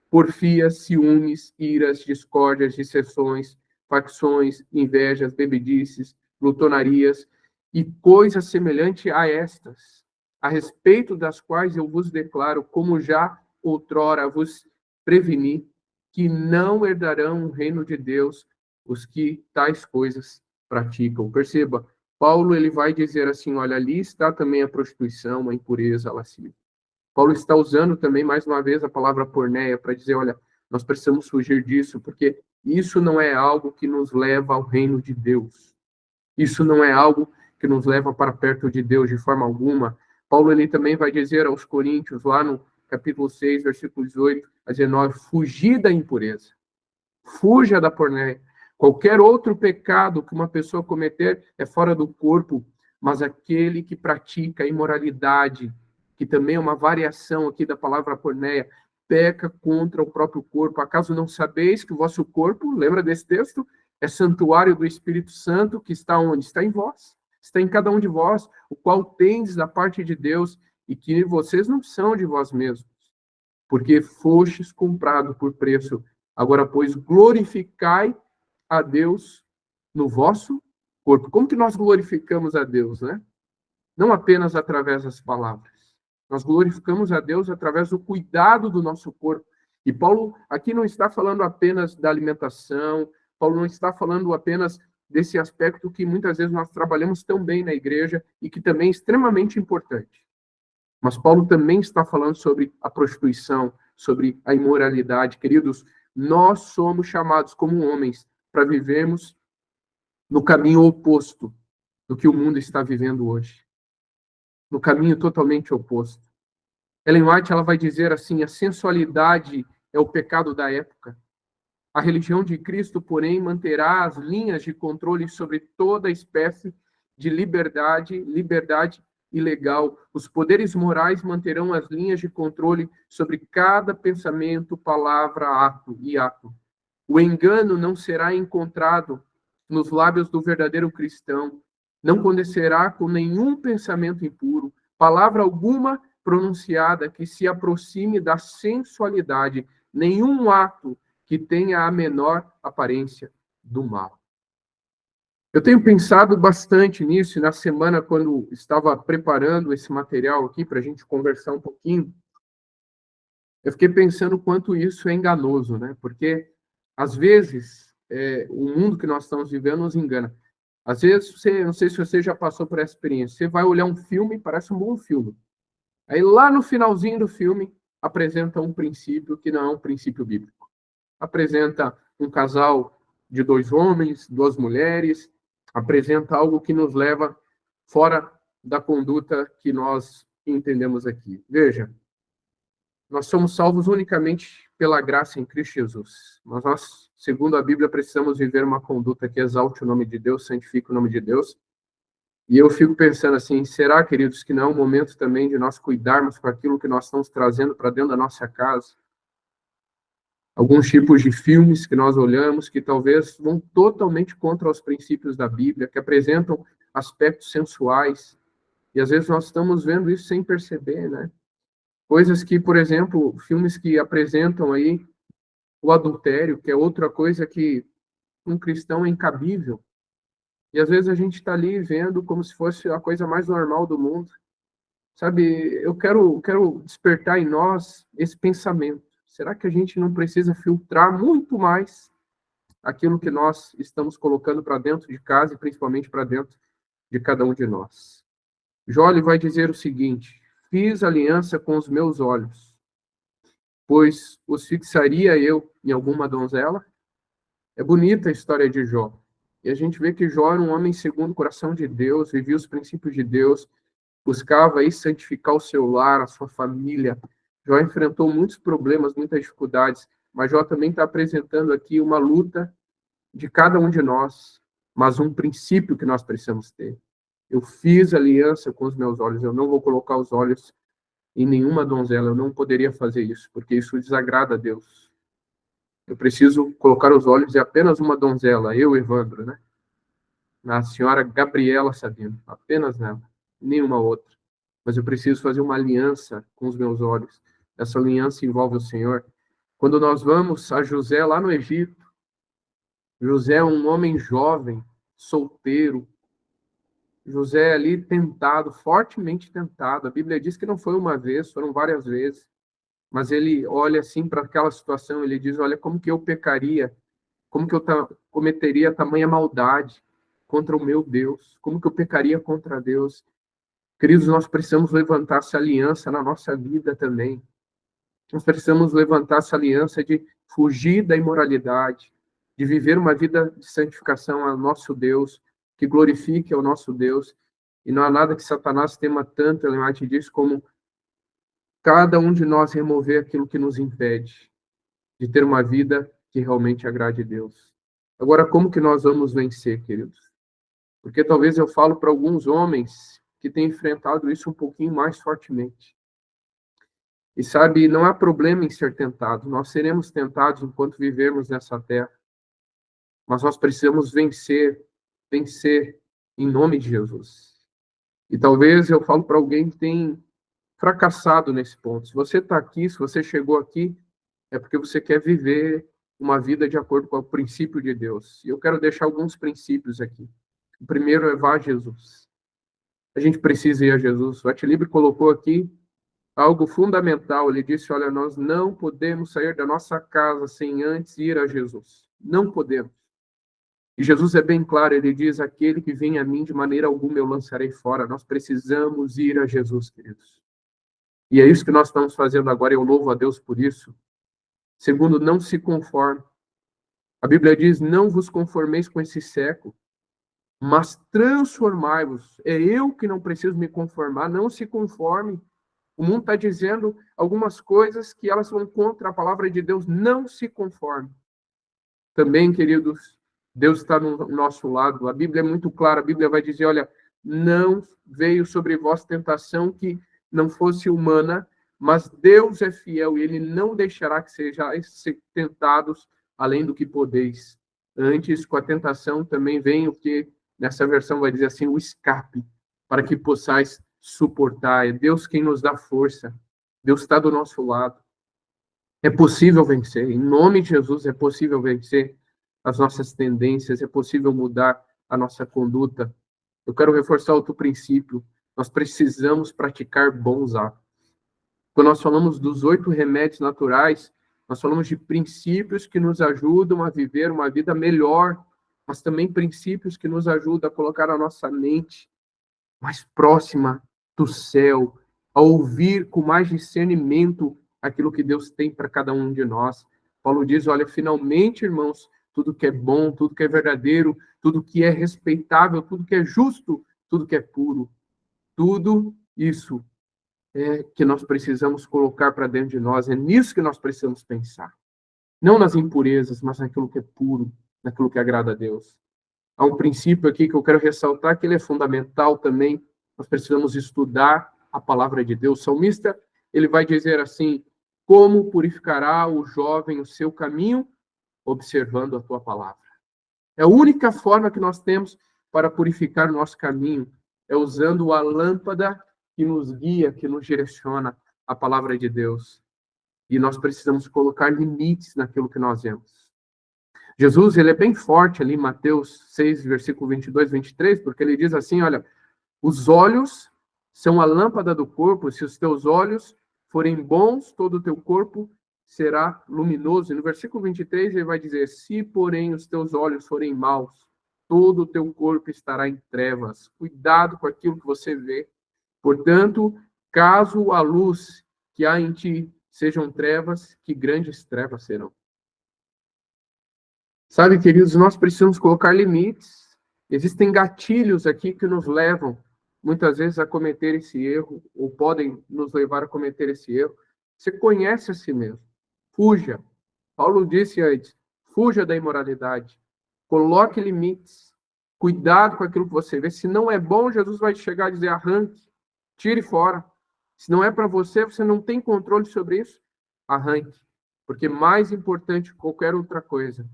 porfias, ciúmes, iras, discórdias, dissensões, facções, invejas, bebedices, glutonarias e coisas semelhantes a estas, a respeito das quais eu vos declaro, como já outrora vos preveni, que não herdarão o reino de Deus os que tais coisas praticam. Perceba, Paulo ele vai dizer assim, olha, ali está também a prostituição, a impureza, a lascívia. Paulo está usando também, mais uma vez, a palavra porneia para dizer, olha, nós precisamos fugir disso, porque isso não é algo que nos leva ao reino de Deus. Isso não é algo que nos leva para perto de Deus de forma alguma. Paulo ele também vai dizer aos Coríntios, lá no capítulo 6, versículos 8 a 19, fugir da impureza. Fuja da porneia. Qualquer outro pecado que uma pessoa cometer é fora do corpo, mas aquele que pratica a imoralidade, que também é uma variação aqui da palavra porneia, peca contra o próprio corpo. Acaso não sabeis que o vosso corpo, lembra desse texto? É santuário do Espírito Santo, que está onde? Está em vós. Está em cada um de vós, o qual tendes da parte de Deus, e que vocês não são de vós mesmos, porque fostes comprado por preço. Agora, pois, glorificai a Deus no vosso corpo. Como que nós glorificamos a Deus, né? Não apenas através das palavras. Nós glorificamos a Deus através do cuidado do nosso corpo. E Paulo aqui não está falando apenas da alimentação, Paulo não está falando apenas desse aspecto que muitas vezes nós trabalhamos tão bem na igreja e que também é extremamente importante. Mas Paulo também está falando sobre a prostituição, sobre a imoralidade. Queridos, nós somos chamados como homens para vivermos no caminho oposto do que o mundo está vivendo hoje. No caminho totalmente oposto. Ellen White ela vai dizer assim, a sensualidade é o pecado da época. A religião de Cristo, porém, manterá as linhas de controle sobre toda espécie de liberdade ilegal. Os poderes morais manterão as linhas de controle sobre cada pensamento, palavra, ato e ato. O engano não será encontrado nos lábios do verdadeiro cristão, não condecerá com nenhum pensamento impuro, palavra alguma pronunciada que se aproxime da sensualidade, nenhum ato que tenha a menor aparência do mal. Eu tenho pensado bastante nisso, e na semana, quando estava preparando esse material aqui para a gente conversar um pouquinho, eu fiquei pensando quanto isso é enganoso, né? Porque, às vezes, o mundo que nós estamos vivendo nos engana. Às vezes, não sei se você já passou por essa experiência, você vai olhar um filme, parece um bom filme. Aí, lá no finalzinho do filme, apresenta um princípio que não é um princípio bíblico. Apresenta um casal de 2 homens, 2 mulheres, apresenta algo que nos leva fora da conduta que nós entendemos aqui. Veja, nós somos salvos unicamente pela graça em Cristo Jesus. Mas nós, segundo a Bíblia, precisamos viver uma conduta que exalte o nome de Deus, santifique o nome de Deus. E eu fico pensando assim, será, queridos, que não é um momento também de nós cuidarmos com aquilo que nós estamos trazendo para dentro da nossa casa? Alguns tipos de filmes que nós olhamos que talvez vão totalmente contra os princípios da Bíblia, que apresentam aspectos sensuais. E às vezes nós estamos vendo isso sem perceber, né? Coisas que, por exemplo, filmes que apresentam aí o adultério, que é outra coisa que um cristão é incabível. E às vezes a gente está ali vendo como se fosse a coisa mais normal do mundo. Sabe, eu quero despertar em nós esse pensamento. Será que a gente não precisa filtrar muito mais aquilo que nós estamos colocando para dentro de casa e principalmente para dentro de cada um de nós? Jó vai dizer o seguinte: fiz aliança com os meus olhos, pois os fixaria eu em alguma donzela? É bonita a história de Jó. E a gente vê que Jó era um homem segundo o coração de Deus, vivia os princípios de Deus, buscava aí santificar o seu lar, a sua família. Jó enfrentou muitos problemas, muitas dificuldades, mas Jó também está apresentando aqui uma luta de cada um de nós, mas um princípio que nós precisamos ter. Eu fiz aliança com os meus olhos, eu não vou colocar os olhos em nenhuma donzela, eu não poderia fazer isso, porque isso desagrada a Deus. Eu preciso colocar os olhos em apenas uma donzela, eu, Evandro, né? na senhora Gabriela Sabino, apenas nela, nenhuma outra. Mas eu preciso fazer uma aliança com os meus olhos. Essa aliança envolve o Senhor. Quando nós vamos a José lá no Egito, José é um homem jovem, solteiro. José é ali tentado, fortemente tentado. A Bíblia diz que não foi uma vez, foram várias vezes. Mas ele olha assim para aquela situação, ele diz, olha, como que eu pecaria, como que eu cometeria tamanha maldade contra o meu Deus, como que eu pecaria contra Deus. Queridos, nós precisamos levantar essa aliança na nossa vida também. Nós precisamos levantar essa aliança de fugir da imoralidade, de viver uma vida de santificação ao nosso Deus, que glorifique ao nosso Deus. E não há nada que Satanás tema tanto, Ellen diz, como cada um de nós remover aquilo que nos impede de ter uma vida que realmente agrade a Deus. Agora, como que nós vamos vencer, queridos? Porque talvez eu falo para alguns homens que têm enfrentado isso um pouquinho mais fortemente. E sabe, não há problema em ser tentado. Nós seremos tentados enquanto vivermos nessa terra. Mas nós precisamos vencer em nome de Jesus. E talvez eu falo para alguém que tem fracassado nesse ponto. Se você está aqui, se você chegou aqui, é porque você quer viver uma vida de acordo com o princípio de Deus. E eu quero deixar alguns princípios aqui. O primeiro é vá a Jesus. A gente precisa ir a Jesus. O Atilibre colocou aqui algo fundamental. Ele disse, olha, nós não podemos sair da nossa casa sem antes ir a Jesus. Não podemos. E Jesus é bem claro, ele diz, aquele que vem a mim, de maneira alguma eu lançarei fora. Nós precisamos ir a Jesus, queridos. E é isso que nós estamos fazendo agora, eu louvo a Deus por isso. Segundo, não se conforme. A Bíblia diz, não vos conformeis com esse século, mas transformai-vos. É eu que não preciso me conformar, não se conforme. O mundo está dizendo algumas coisas que elas vão contra a palavra de Deus, não se conforme. Também, queridos, Deus está no nosso lado. A Bíblia é muito clara, a Bíblia vai dizer, olha, não veio sobre vós tentação que não fosse humana, mas Deus é fiel e ele não deixará que sejais tentados além do que podeis. Antes, com a tentação, também vem o que, nessa versão vai dizer assim, o escape, para que possais suportar. É Deus quem nos dá força. Deus está do nosso lado. É possível vencer. Em nome de Jesus, é possível vencer as nossas tendências, é possível mudar a nossa conduta. Eu quero reforçar outro princípio. Nós precisamos praticar bons atos. Quando nós falamos dos 8 remédios naturais, nós falamos de princípios que nos ajudam a viver uma vida melhor, mas também princípios que nos ajudam a colocar a nossa mente mais próxima do céu, a ouvir com mais discernimento aquilo que Deus tem para cada um de nós. Paulo diz, olha, finalmente, irmãos, tudo que é bom, tudo que é verdadeiro, tudo que é respeitável, tudo que é justo, tudo que é puro, tudo isso é que nós precisamos colocar para dentro de nós, é nisso que nós precisamos pensar. Não nas impurezas, mas naquilo que é puro, naquilo que agrada a Deus. Há um princípio aqui que eu quero ressaltar, que ele é fundamental também. Nós precisamos estudar a palavra de Deus. O salmista, ele vai dizer assim, como purificará o jovem o seu caminho? Observando a tua palavra. É a única forma que nós temos para purificar o nosso caminho, é usando a lâmpada que nos guia, que nos direciona a palavra de Deus. E nós precisamos colocar limites naquilo que nós vemos. Jesus, ele é bem forte ali em Mateus 6, versículo 22, 23, porque ele diz assim, olha, os olhos são a lâmpada do corpo, se os teus olhos forem bons, todo o teu corpo será luminoso. E no versículo 23 ele vai dizer, se porém os teus olhos forem maus, todo o teu corpo estará em trevas. Cuidado com aquilo que você vê. Portanto, caso a luz que há em ti sejam trevas, que grandes trevas serão. Sabe, queridos, nós precisamos colocar limites. Existem gatilhos aqui que nos levam, muitas vezes, a cometer esse erro, ou podem nos levar a cometer esse erro. Você conhece a si mesmo. Fuja. Paulo disse antes, fuja da imoralidade. Coloque limites. Cuidado com aquilo que você vê. Se não é bom, Jesus vai chegar e dizer, arranque, tire fora. Se não é para você, você não tem controle sobre isso, arranque. Porque mais importante que qualquer outra coisa,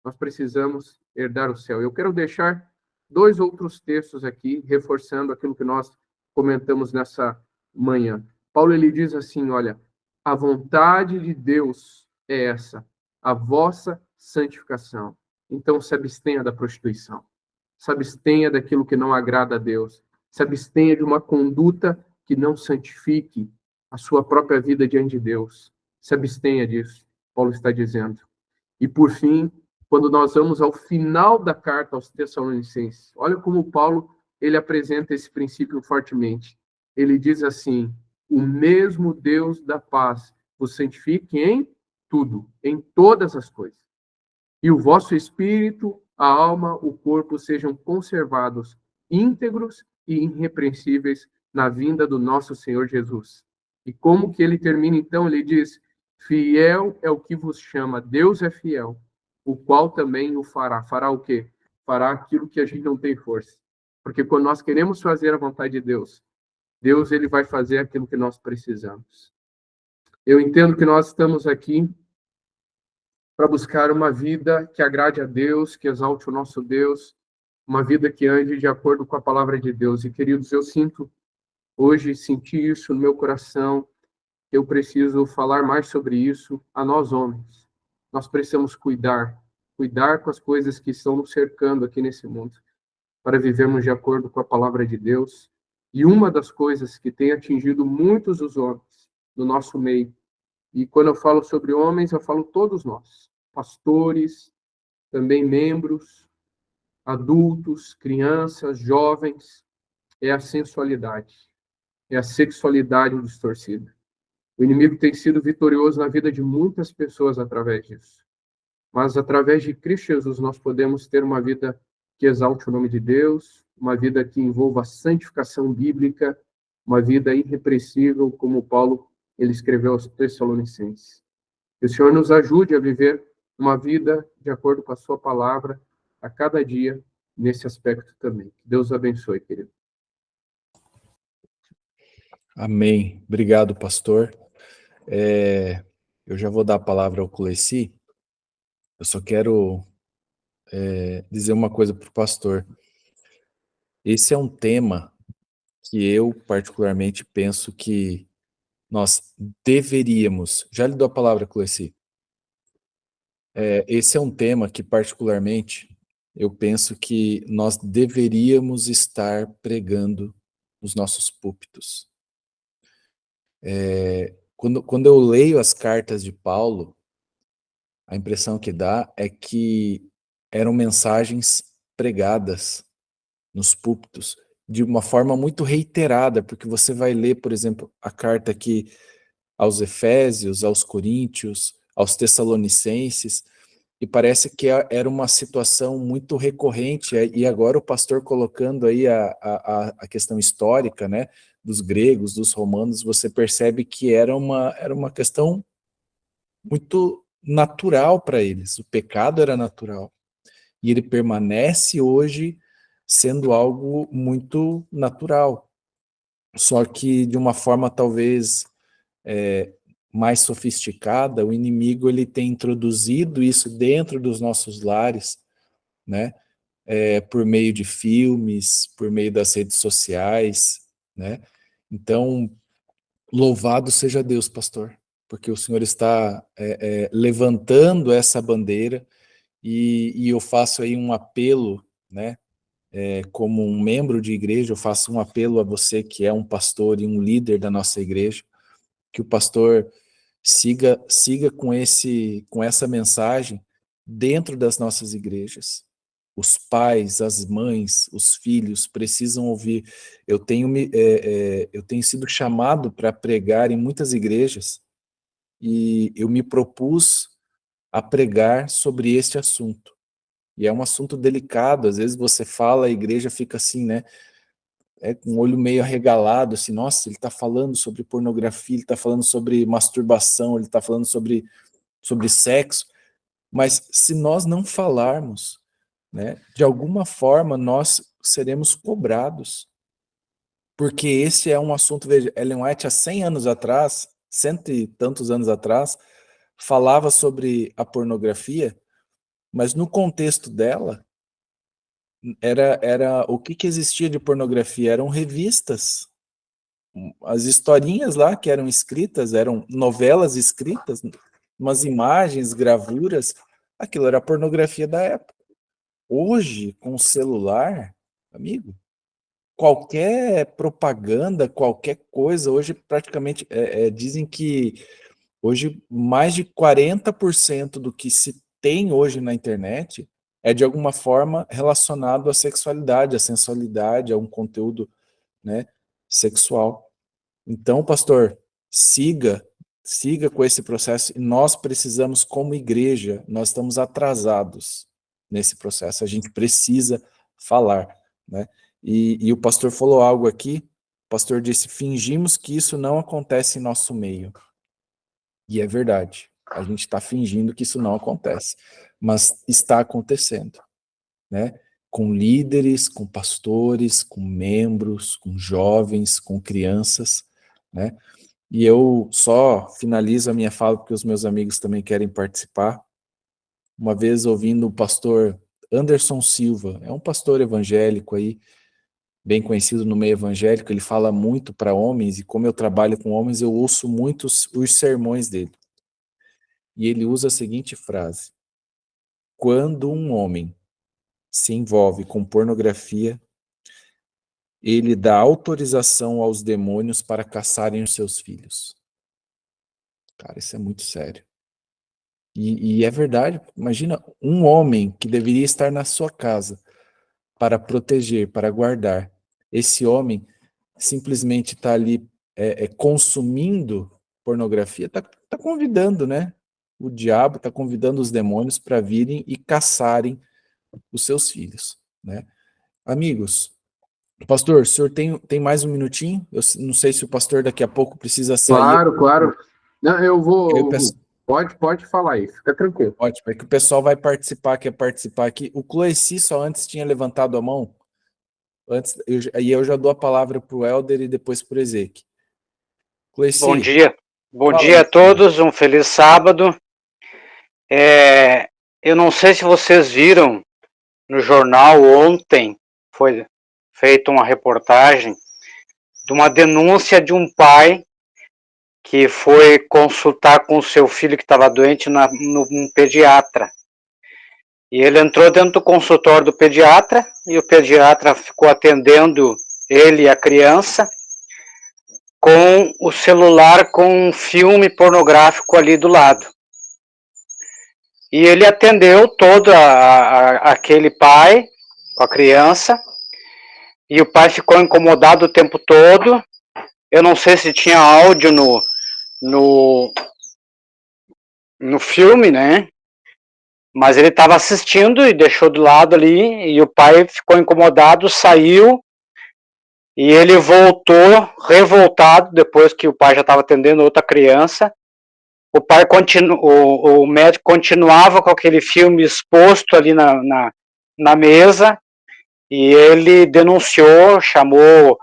nós precisamos herdar o céu. Eu quero deixar dois outros textos aqui, reforçando aquilo que nós comentamos nessa manhã. Paulo, ele diz assim, olha, a vontade de Deus é essa, a vossa santificação. Então, se abstenha da prostituição, se abstenha daquilo que não agrada a Deus, se abstenha de uma conduta que não santifique a sua própria vida diante de Deus. Se abstenha disso, Paulo está dizendo. E, por fim, quando nós vamos ao final da carta aos Tessalonicenses, olha como Paulo ele apresenta esse princípio fortemente. Ele diz assim, o mesmo Deus da paz vos santifique em tudo, em todas as coisas. E o vosso espírito, a alma, o corpo sejam conservados íntegros e irrepreensíveis na vinda do nosso Senhor Jesus. E como que ele termina então? Ele diz, fiel é o que vos chama, Deus é fiel, o qual também o fará. Fará o quê? Fará aquilo que a gente não tem força. Porque quando nós queremos fazer a vontade de Deus, Deus ele vai fazer aquilo que nós precisamos. Eu entendo que nós estamos aqui para buscar uma vida que agrade a Deus, que exalte o nosso Deus, uma vida que ande de acordo com a palavra de Deus. E, queridos, eu senti isso no meu coração, eu preciso falar mais sobre isso a nós homens. Nós precisamos cuidar com as coisas que estão nos cercando aqui nesse mundo, para vivermos de acordo com a palavra de Deus. E uma das coisas que tem atingido muitos dos homens no nosso meio, e quando eu falo sobre homens, eu falo todos nós, pastores, também membros, adultos, crianças, jovens, é a sensualidade, é a sexualidade distorcida. O inimigo tem sido vitorioso na vida de muitas pessoas através disso. Mas através de Cristo Jesus nós podemos ter uma vida que exalte o nome de Deus, uma vida que envolva a santificação bíblica, uma vida irrepreensível, como Paulo ele escreveu aos Tessalonicenses. Que o Senhor nos ajude a viver uma vida de acordo com a sua palavra a cada dia, nesse aspecto também. Que Deus abençoe, querido. Amém. Obrigado, pastor. Eu já vou dar a palavra ao Cleci. Eu só quero dizer uma coisa para o pastor. Esse é um tema que eu, particularmente, penso que nós deveríamos... Já lhe dou a palavra, Cleci. Esse é um tema que, particularmente, eu penso que nós deveríamos estar pregando nos nossos púlpitos. Quando eu leio as cartas de Paulo, a impressão que dá é que eram mensagens pregadas nos púlpitos de uma forma muito reiterada, porque você vai ler, por exemplo, a carta aqui aos Efésios, aos Coríntios, aos Tessalonicenses, e parece que era uma situação muito recorrente, e agora o pastor colocando aí a questão histórica, né, dos gregos, dos romanos, você percebe que era uma questão muito natural para eles, o pecado era natural, e ele permanece hoje sendo algo muito natural, só que de uma forma talvez mais sofisticada. O inimigo ele tem introduzido isso dentro dos nossos lares, né? Por meio de filmes, por meio das redes sociais, né? Então, louvado seja Deus, pastor, porque o Senhor está levantando essa bandeira, e eu faço aí um apelo, né? Como um membro de igreja, eu faço um apelo a você que é um pastor e um líder da nossa igreja, que o pastor siga com essa mensagem dentro das nossas igrejas. Os pais, as mães, os filhos precisam ouvir. Eu tenho sido chamado para pregar em muitas igrejas, e eu me propus a pregar sobre este assunto. E é um assunto delicado, às vezes você fala, a igreja fica assim, né? Com o olho meio arregalado, assim, nossa, ele está falando sobre pornografia, ele está falando sobre masturbação, ele está falando sobre sexo, mas se nós não falarmos, né, de alguma forma nós seremos cobrados, porque esse é um assunto. Veja, Ellen White há 100 anos atrás, cento e tantos anos atrás, falava sobre a pornografia, mas no contexto dela, o que existia de pornografia? Eram revistas. As historinhas lá que eram escritas, eram novelas escritas, umas imagens, gravuras, aquilo era a pornografia da época. Hoje, com o celular, amigo, qualquer propaganda, qualquer coisa, hoje praticamente, dizem que hoje mais de 40% do que se tem hoje na internet é de alguma forma relacionado à sexualidade, à sensualidade, a um conteúdo, né, sexual. Então, pastor, siga com esse processo, e nós precisamos, como igreja, nós estamos atrasados nesse processo, a gente precisa falar, né? E o pastor falou algo aqui, o pastor disse, fingimos que isso não acontece em nosso meio. E é verdade, a gente está fingindo que isso não acontece, mas está acontecendo, né? Com líderes, com pastores, com membros, com jovens, com crianças, né? E eu só finalizo a minha fala porque os meus amigos também querem participar. Uma vez ouvindo o pastor Anderson Silva, é um pastor evangélico aí, bem conhecido no meio evangélico, ele fala muito para homens, e como eu trabalho com homens, eu ouço muito os sermões dele. E ele usa a seguinte frase: quando um homem se envolve com pornografia, ele dá autorização aos demônios para caçarem os seus filhos. Cara, isso é muito sério. E é verdade, imagina um homem que deveria estar na sua casa para proteger, para guardar. Esse homem simplesmente está ali consumindo pornografia, está convidando, né? O diabo está convidando os demônios para virem e caçarem os seus filhos, né? Amigos, pastor, o senhor tem mais um minutinho? Eu não sei se o pastor daqui a pouco precisa sair. Claro. Não, eu vou. peço, Pode falar aí, fica tranquilo. ótimo, é que o pessoal vai participar, quer participar aqui. O Cloeci só antes tinha levantado a mão. Antes, aí eu já dou a palavra para o Helder e depois para o Ezequiel. Cloeci, bom dia. Bom fala, dia a todos, um feliz sábado. Eu não sei se vocês viram no jornal ontem, foi feita uma reportagem de uma denúncia de um pai que foi consultar com o seu filho que estava doente num pediatra. E ele entrou dentro do consultório do pediatra e o pediatra ficou atendendo ele e a criança com o celular com um filme pornográfico ali do lado. E ele atendeu todo aquele pai com a criança e o pai ficou incomodado o tempo todo. Eu não sei se tinha áudio no filme, né? Mas ele estava assistindo e deixou do lado ali, e o pai ficou incomodado, saiu, e ele voltou revoltado, depois que o pai já estava atendendo outra criança. O médico continuava com aquele filme exposto ali na mesa, e ele denunciou, chamou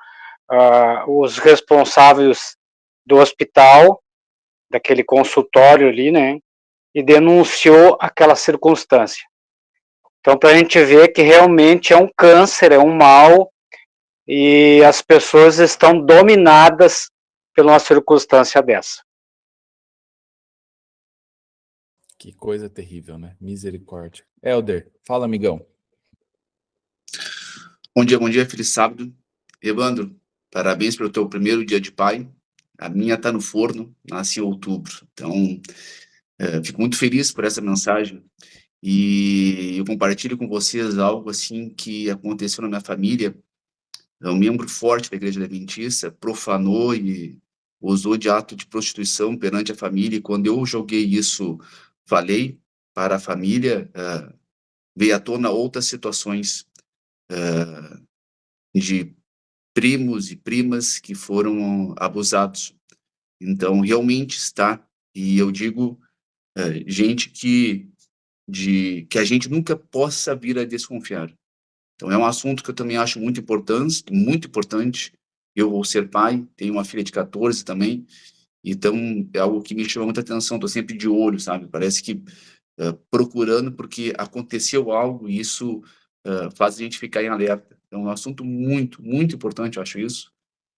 os responsáveis do hospital, daquele consultório ali, né? E denunciou aquela circunstância. Então, para a gente ver que realmente é um câncer, é um mal, e as pessoas estão dominadas por uma circunstância dessa. Que coisa terrível, né? Misericórdia. Helder, fala, amigão. Bom dia, feliz sábado. Evandro, parabéns pelo teu primeiro dia de pai. A minha está no forno, nasce em outubro. Então, fico muito feliz por essa mensagem. E eu compartilho com vocês algo assim que aconteceu na minha família. Um membro forte da Igreja Adventista profanou e usou de ato de prostituição perante a família. E quando eu joguei isso, falei para a família, veio à tona outras situações de primos e primas que foram abusados. Então, realmente está, e eu digo, gente que a gente nunca possa vir a desconfiar. Então, é um assunto que eu também acho muito importante. Eu vou ser pai, tenho uma filha de 14 também, então é algo que me chama muita atenção, estou sempre de olho, sabe? Parece que procurando, porque aconteceu algo e isso faz a gente ficar em alerta. É um assunto muito, muito importante, eu acho isso.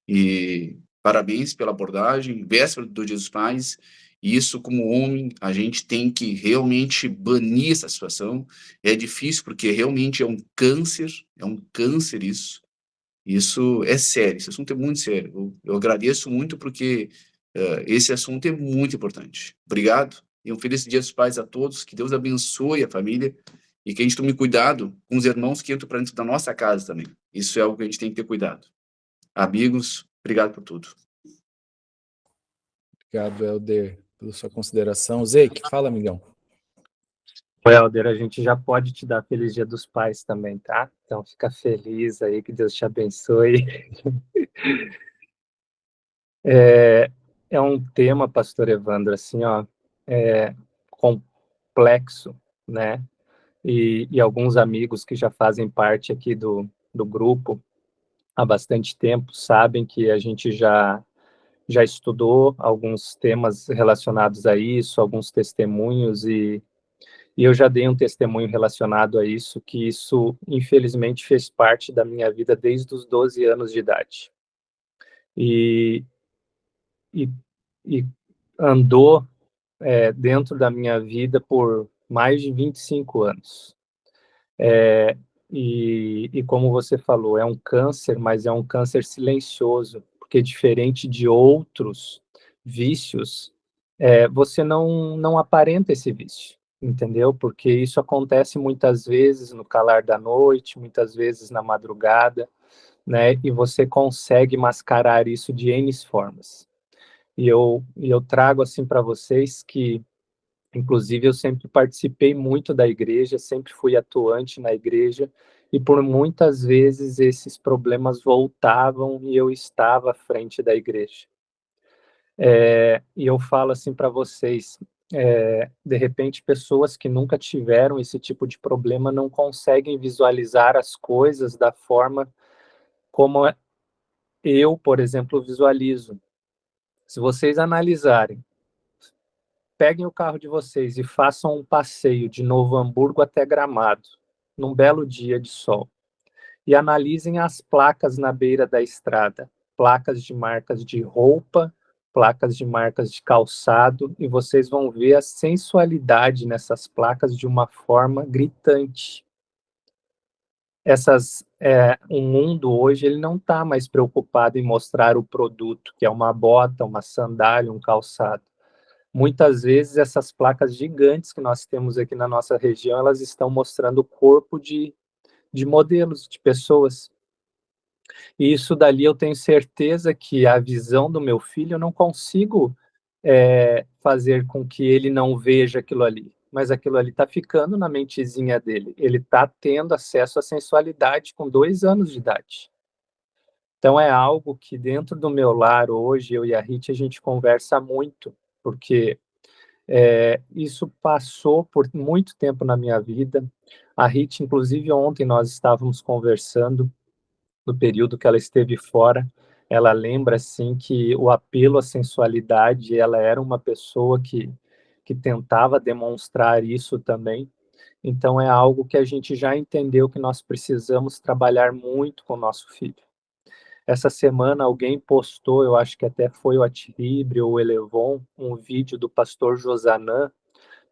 E parabéns pela abordagem, véspera do Dia dos Pais. E isso, como homem, a gente tem que realmente banir essa situação. É difícil, porque realmente é um câncer isso. Isso é sério, esse assunto é muito sério. Eu agradeço muito, porque esse assunto é muito importante. Obrigado, e um feliz Dia dos Pais a todos, que Deus abençoe a família, e que a gente tome cuidado com os irmãos que entram para dentro da nossa casa também. Isso é algo que a gente tem que ter cuidado. Amigos, obrigado por tudo. Obrigado, Helder, pela sua consideração. Zeik, fala, amigão. Oi, Helder, a gente já pode te dar Feliz Dia dos Pais também, tá? Então fica feliz aí, que Deus te abençoe. É um tema, pastor Evandro, assim, ó, complexo, né? E alguns amigos que já fazem parte aqui do grupo há bastante tempo sabem que a gente já estudou alguns temas relacionados a isso, alguns testemunhos, e eu já dei um testemunho relacionado a isso, que isso, infelizmente, fez parte da minha vida desde os 12 anos de idade. E andou dentro da minha vida por mais de 25 anos. E como você falou, é um câncer, mas é um câncer silencioso, porque diferente de outros vícios, você não aparenta esse vício, entendeu? Porque isso acontece muitas vezes no calar da noite, muitas vezes na madrugada, né? E você consegue mascarar isso de N formas. E eu trago assim para vocês que, inclusive, eu sempre participei muito da igreja, sempre fui atuante na igreja, e por muitas vezes esses problemas voltavam e eu estava à frente da igreja. E eu falo assim para vocês, de repente, pessoas que nunca tiveram esse tipo de problema não conseguem visualizar as coisas da forma como eu, por exemplo, visualizo. Se vocês analisarem, peguem o carro de vocês e façam um passeio de Novo Hamburgo até Gramado, num belo dia de sol, e analisem as placas na beira da estrada, placas de marcas de roupa, placas de marcas de calçado, e vocês vão ver a sensualidade nessas placas de uma forma gritante. O mundo hoje ele não está mais preocupado em mostrar o produto, que é uma bota, uma sandália, um calçado. Muitas vezes essas placas gigantes que nós temos aqui na nossa região, elas estão mostrando o corpo de modelos, de pessoas. E isso dali eu tenho certeza que a visão do meu filho, eu não consigo fazer com que ele não veja aquilo ali. Mas aquilo ali está ficando na mentezinha dele. Ele está tendo acesso à sensualidade com 2 anos de idade. Então é algo que dentro do meu lar hoje, eu e a Rit, a gente conversa muito, porque isso passou por muito tempo na minha vida. A Rit, inclusive, ontem nós estávamos conversando, no período que ela esteve fora, ela lembra, assim, que o apelo à sensualidade, ela era uma pessoa que tentava demonstrar isso também. Então, é algo que a gente já entendeu que nós precisamos trabalhar muito com o nosso filho. Essa semana alguém postou, eu acho que até foi o Atilibre ou o Elevon, um vídeo do pastor Josanã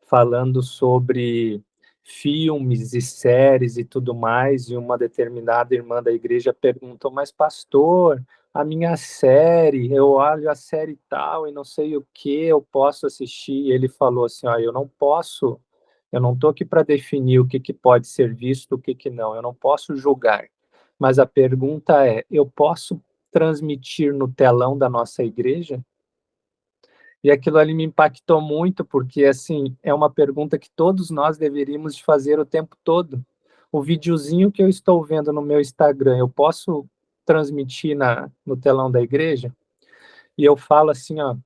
falando sobre filmes e séries e tudo mais, e uma determinada irmã da igreja perguntou, mas pastor, a minha série, eu olho a série tal e não sei o que eu posso assistir, e ele falou assim, ó, eu não posso, eu não estou aqui para definir o que pode ser visto, o que não, eu não posso julgar, mas a pergunta é, eu posso transmitir no telão da nossa igreja? E aquilo ali me impactou muito, porque, assim, é uma pergunta que todos nós deveríamos de fazer o tempo todo. O videozinho que eu estou vendo no meu Instagram, eu posso transmitir no telão da igreja? E eu falo assim, ó,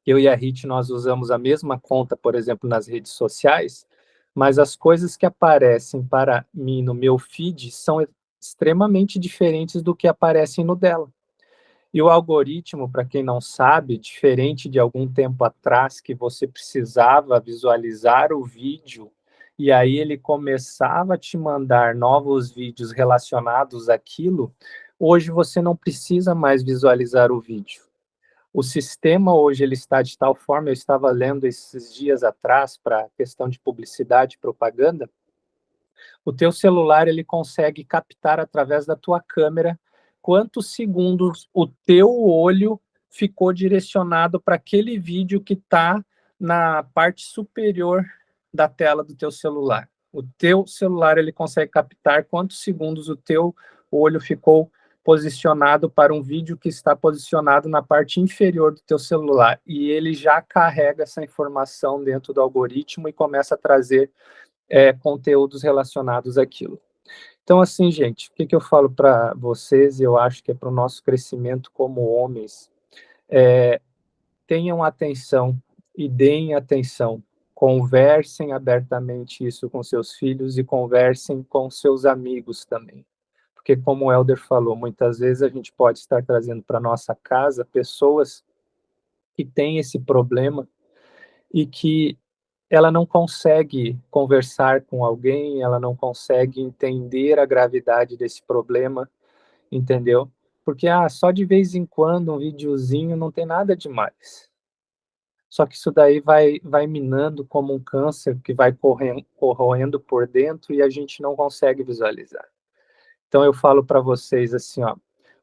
eu e a Rit, nós usamos a mesma conta, por exemplo, nas redes sociais, mas as coisas que aparecem para mim no meu feed são extremamente diferentes do que aparecem no dela. E o algoritmo, para quem não sabe, diferente de algum tempo atrás, que você precisava visualizar o vídeo e aí ele começava a te mandar novos vídeos relacionados àquilo, hoje você não precisa mais visualizar o vídeo. O sistema hoje ele está de tal forma, eu estava lendo esses dias atrás para questão de publicidade e propaganda, o teu celular ele consegue captar através da tua câmera quantos segundos o teu olho ficou direcionado para aquele vídeo que está na parte superior da tela do teu celular. O teu celular ele consegue captar quantos segundos o teu olho ficou posicionado para um vídeo que está posicionado na parte inferior do teu celular, e ele já carrega essa informação dentro do algoritmo e começa a trazer conteúdos relacionados àquilo. Então, assim, gente, o que eu falo para vocês, eu acho que é para o nosso crescimento como homens, tenham atenção e deem atenção, conversem abertamente isso com seus filhos e conversem com seus amigos também. Porque, como o Helder falou, muitas vezes a gente pode estar trazendo para nossa casa pessoas que têm esse problema e que ela não consegue conversar com alguém, ela não consegue entender a gravidade desse problema, entendeu? Porque, só de vez em quando um videozinho não tem nada demais. Só que isso daí vai minando como um câncer que vai corroendo por dentro e a gente não consegue visualizar. Então eu falo para vocês assim, ó,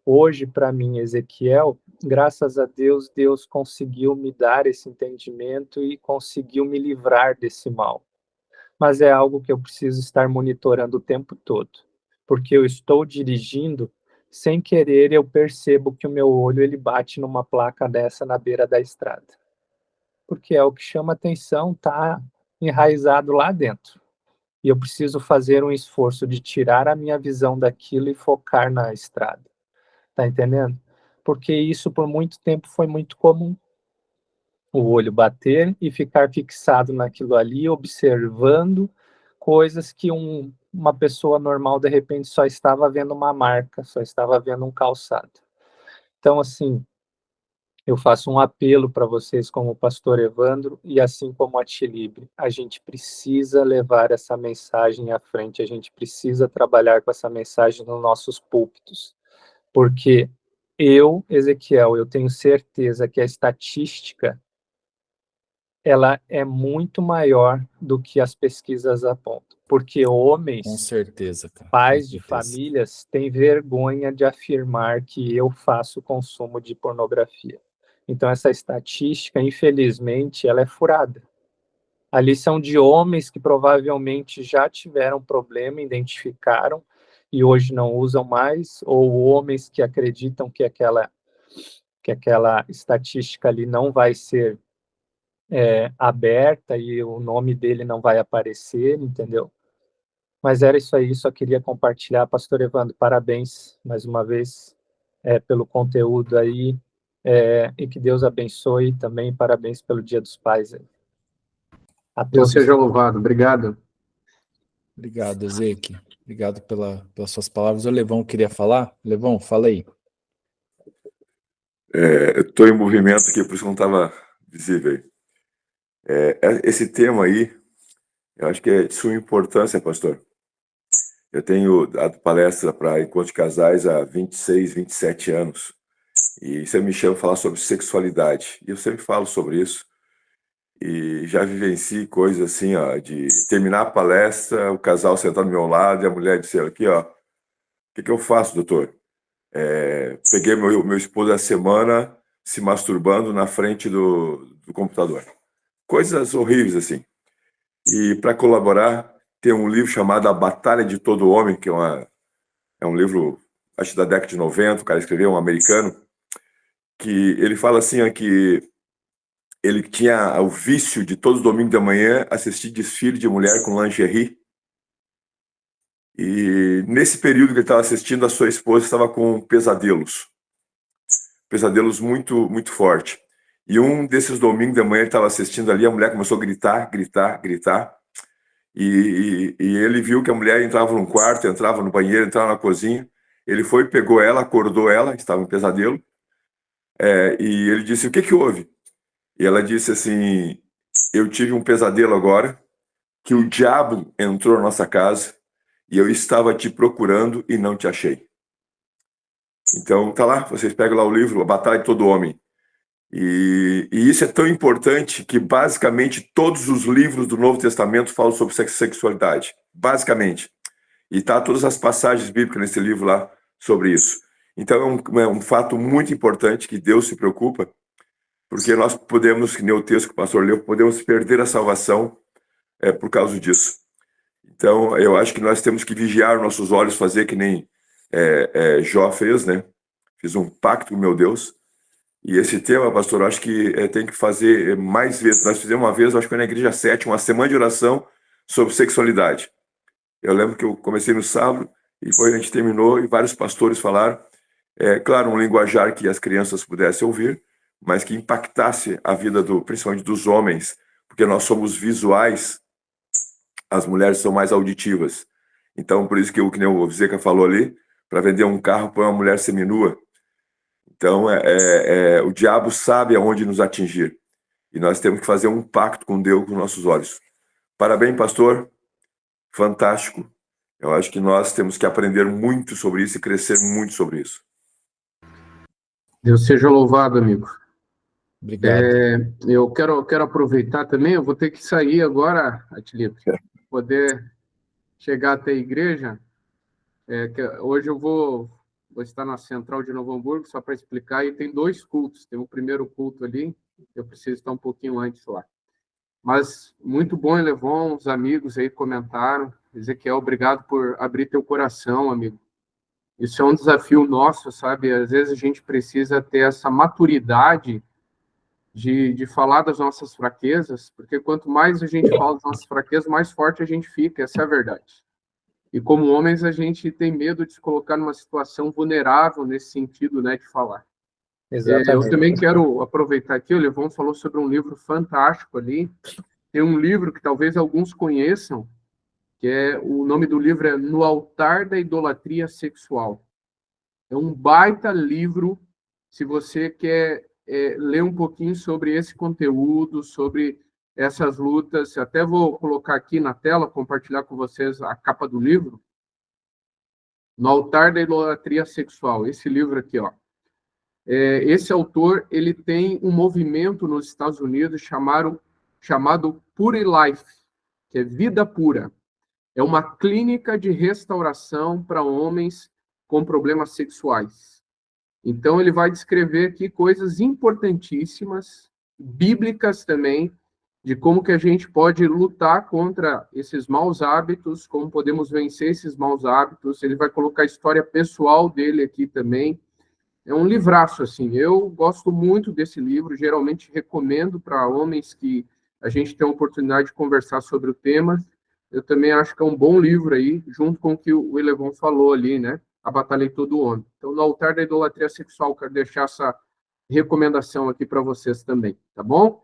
hoje para mim, Ezequiel, graças a Deus, Deus conseguiu me dar esse entendimento e conseguiu me livrar desse mal. Mas é algo que eu preciso estar monitorando o tempo todo, porque eu estou dirigindo, sem querer eu percebo que o meu olho ele bate numa placa dessa na beira da estrada. Porque é o que chama atenção, tá enraizado lá dentro. E eu preciso fazer um esforço de tirar a minha visão daquilo e focar na estrada. Tá entendendo? Porque isso por muito tempo foi muito comum. O olho bater e ficar fixado naquilo ali, observando coisas que uma pessoa normal, de repente, só estava vendo uma marca, só estava vendo um calçado. Então, assim, eu faço um apelo para vocês como pastor Evandro e assim como a Tilibre. A gente precisa levar essa mensagem à frente, a gente precisa trabalhar com essa mensagem nos nossos púlpitos. Porque eu, Ezequiel, eu tenho certeza que a estatística ela é muito maior do que as pesquisas apontam. Porque homens, com certeza, cara, pais com de certeza. famílias, têm vergonha de afirmar que eu faço consumo de pornografia. Então, essa estatística, infelizmente, ela é furada. Ali são de homens que provavelmente já tiveram problema, identificaram e hoje não usam mais, ou homens que acreditam que aquela estatística ali não vai ser aberta e o nome dele não vai aparecer, entendeu? Mas era isso aí, só queria compartilhar. Pastor Evandro, parabéns mais uma vez pelo conteúdo aí, e que Deus abençoe também, parabéns pelo Dia dos Pais. A Deus todos. seja louvado. Obrigado. Obrigado, Ezequiel. Obrigado pelas suas palavras. O Levão queria falar? Levão, fala aí. Eu estou em movimento aqui, por isso não estava visível. Esse tema aí, eu acho que é de suma importância, pastor. Eu tenho dado palestra para encontros de casais há 26, 27 anos. E você me chama para falar sobre sexualidade. E eu sempre falo sobre isso. E já vivenciei coisas assim, ó, de terminar a palestra, o casal sentado do meu lado e a mulher dizendo aqui, ó, o que eu faço, doutor? Peguei meu esposo essa semana se masturbando na frente do computador. Coisas horríveis, assim. E para colaborar, tem um livro chamado A Batalha de Todo Homem, que é um livro, acho da década de 90, o cara escreveu, um americano, que ele fala assim, ó, que ele tinha o vício de todos os domingos de manhã assistir desfile de mulher com lingerie. E nesse período que ele estava assistindo, a sua esposa estava com pesadelos muito, muito forte. E um desses domingos de manhã ele estava assistindo ali, a mulher começou a gritar, gritar, gritar. E ele viu que a mulher entrava num quarto, entrava no banheiro, entrava na cozinha. Ele foi, pegou ela, acordou ela, estava em pesadelo. E ele disse, o que houve? E ela disse assim, eu tive um pesadelo agora, que o diabo entrou na nossa casa e eu estava te procurando e não te achei. Então, tá lá, vocês pegam lá o livro, A Batalha de Todo Homem. E isso é tão importante que, basicamente, todos os livros do Novo Testamento falam sobre sexualidade. Basicamente. E tá todas as passagens bíblicas nesse livro lá sobre isso. Então, é um fato muito importante que Deus se preocupa, porque nós podemos, que nem o texto que o pastor leu, podemos perder a salvação por causa disso. Então, eu acho que nós temos que vigiar nossos olhos, fazer que nem Jó fez, né? Fiz um pacto com meu Deus. E esse tema, pastor, eu acho que tem que fazer mais vezes. Nós fizemos uma vez, acho que foi na Igreja 7, uma semana de oração sobre sexualidade. Eu lembro que eu comecei no sábado e depois a gente terminou e vários pastores falaram. Claro, um linguajar que as crianças pudessem ouvir, mas que impactasse a vida, principalmente dos homens, porque nós somos visuais, as mulheres são mais auditivas. Então, por isso que nem o Zeca falou ali, para vender um carro, põe uma mulher seminua. Então, o diabo sabe aonde nos atingir. E nós temos que fazer um pacto com Deus com nossos olhos. Parabéns, pastor. Fantástico. Eu acho que nós temos que aprender muito sobre isso e crescer muito sobre isso. Deus seja louvado, amigo. Obrigado. Eu quero aproveitar também, eu vou ter que sair agora, Atilio, para poder chegar até a igreja. Hoje eu vou estar na Central de Novo Hamburgo, só para explicar, e tem 2 cultos. Tem o primeiro culto ali, eu preciso estar um pouquinho antes lá. Mas muito bom, Elevon, os amigos aí comentaram. Ezequiel, obrigado por abrir teu coração, amigo. Isso é um desafio nosso, sabe? Às vezes a gente precisa ter essa maturidade de falar das nossas fraquezas, porque quanto mais a gente fala das nossas fraquezas, mais forte a gente fica, essa é a verdade. E como homens, a gente tem medo de se colocar numa situação vulnerável nesse sentido, né, de falar. Exatamente. Eu também quero aproveitar aqui, o Levon falou sobre um livro fantástico ali. Tem um livro que talvez alguns conheçam, que o nome do livro é No Altar da Idolatria Sexual. É um baita livro, se você quer ler um pouquinho sobre esse conteúdo, sobre essas lutas. Até vou colocar aqui na tela, compartilhar com vocês a capa do livro. No Altar da Idolatria Sexual, esse livro aqui, ó. Esse autor, ele tem um movimento nos Estados Unidos chamado Pure Life, que é vida pura. É uma clínica de restauração para homens com problemas sexuais. Então, ele vai descrever aqui coisas importantíssimas, bíblicas também, de como que a gente pode lutar contra esses maus hábitos, como podemos vencer esses maus hábitos. Ele vai colocar a história pessoal dele aqui também. É um livraço, assim. Eu gosto muito desse livro, geralmente recomendo para homens que a gente tem a oportunidade de conversar sobre o tema. Eu também acho que é um bom livro aí, junto com o que o Elevon falou ali, né? A Batalha de Todo Homem. Então, No Altar da Idolatria Sexual, quero deixar essa recomendação aqui para vocês também, tá bom?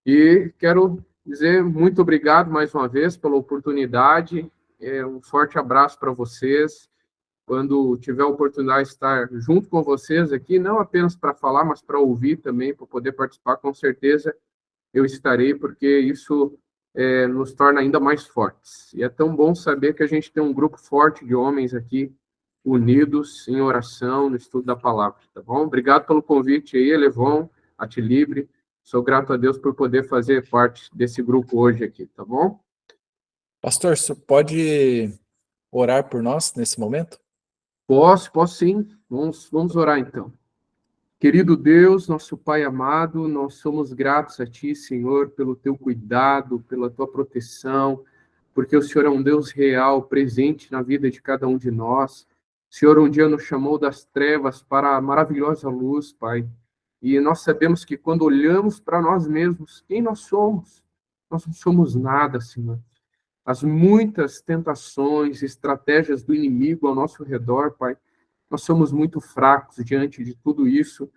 E quero dizer muito obrigado mais uma vez pela oportunidade. Um forte abraço para vocês. Quando tiver a oportunidade de estar junto com vocês aqui, não apenas para falar, mas para ouvir também, para poder participar, com certeza eu estarei, porque isso nos torna ainda mais fortes. E é tão bom saber que a gente tem um grupo forte de homens aqui, unidos em oração, no estudo da palavra, tá bom? Obrigado pelo convite aí, Elevon, Atilibre. Sou grato a Deus por poder fazer parte desse grupo hoje aqui, tá bom? Pastor, você pode orar por nós nesse momento? Posso sim. Vamos orar então. Querido Deus, nosso Pai amado, nós somos gratos a Ti, Senhor, pelo Teu cuidado, pela Tua proteção, porque o Senhor é um Deus real, presente na vida de cada um de nós. O Senhor um dia nos chamou das trevas para a maravilhosa luz, Pai. E nós sabemos que quando olhamos para nós mesmos, quem nós somos? Nós não somos nada, Senhor. As muitas tentações, estratégias do inimigo ao nosso redor, Pai, nós somos muito fracos diante de tudo isso,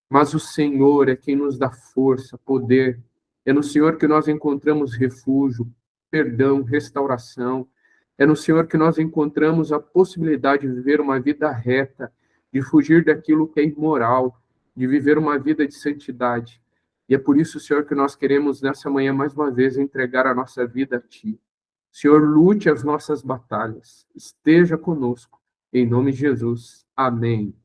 mas o Senhor é quem nos dá força, poder. É no Senhor que nós encontramos refúgio, perdão, restauração. É no Senhor que nós encontramos a possibilidade de viver uma vida reta, de fugir daquilo que é imoral, de viver uma vida de santidade. E é por isso, Senhor, que nós queremos, nessa manhã, mais uma vez, entregar a nossa vida a Ti. Senhor, lute as nossas batalhas. Esteja conosco. Em nome de Jesus. Amém.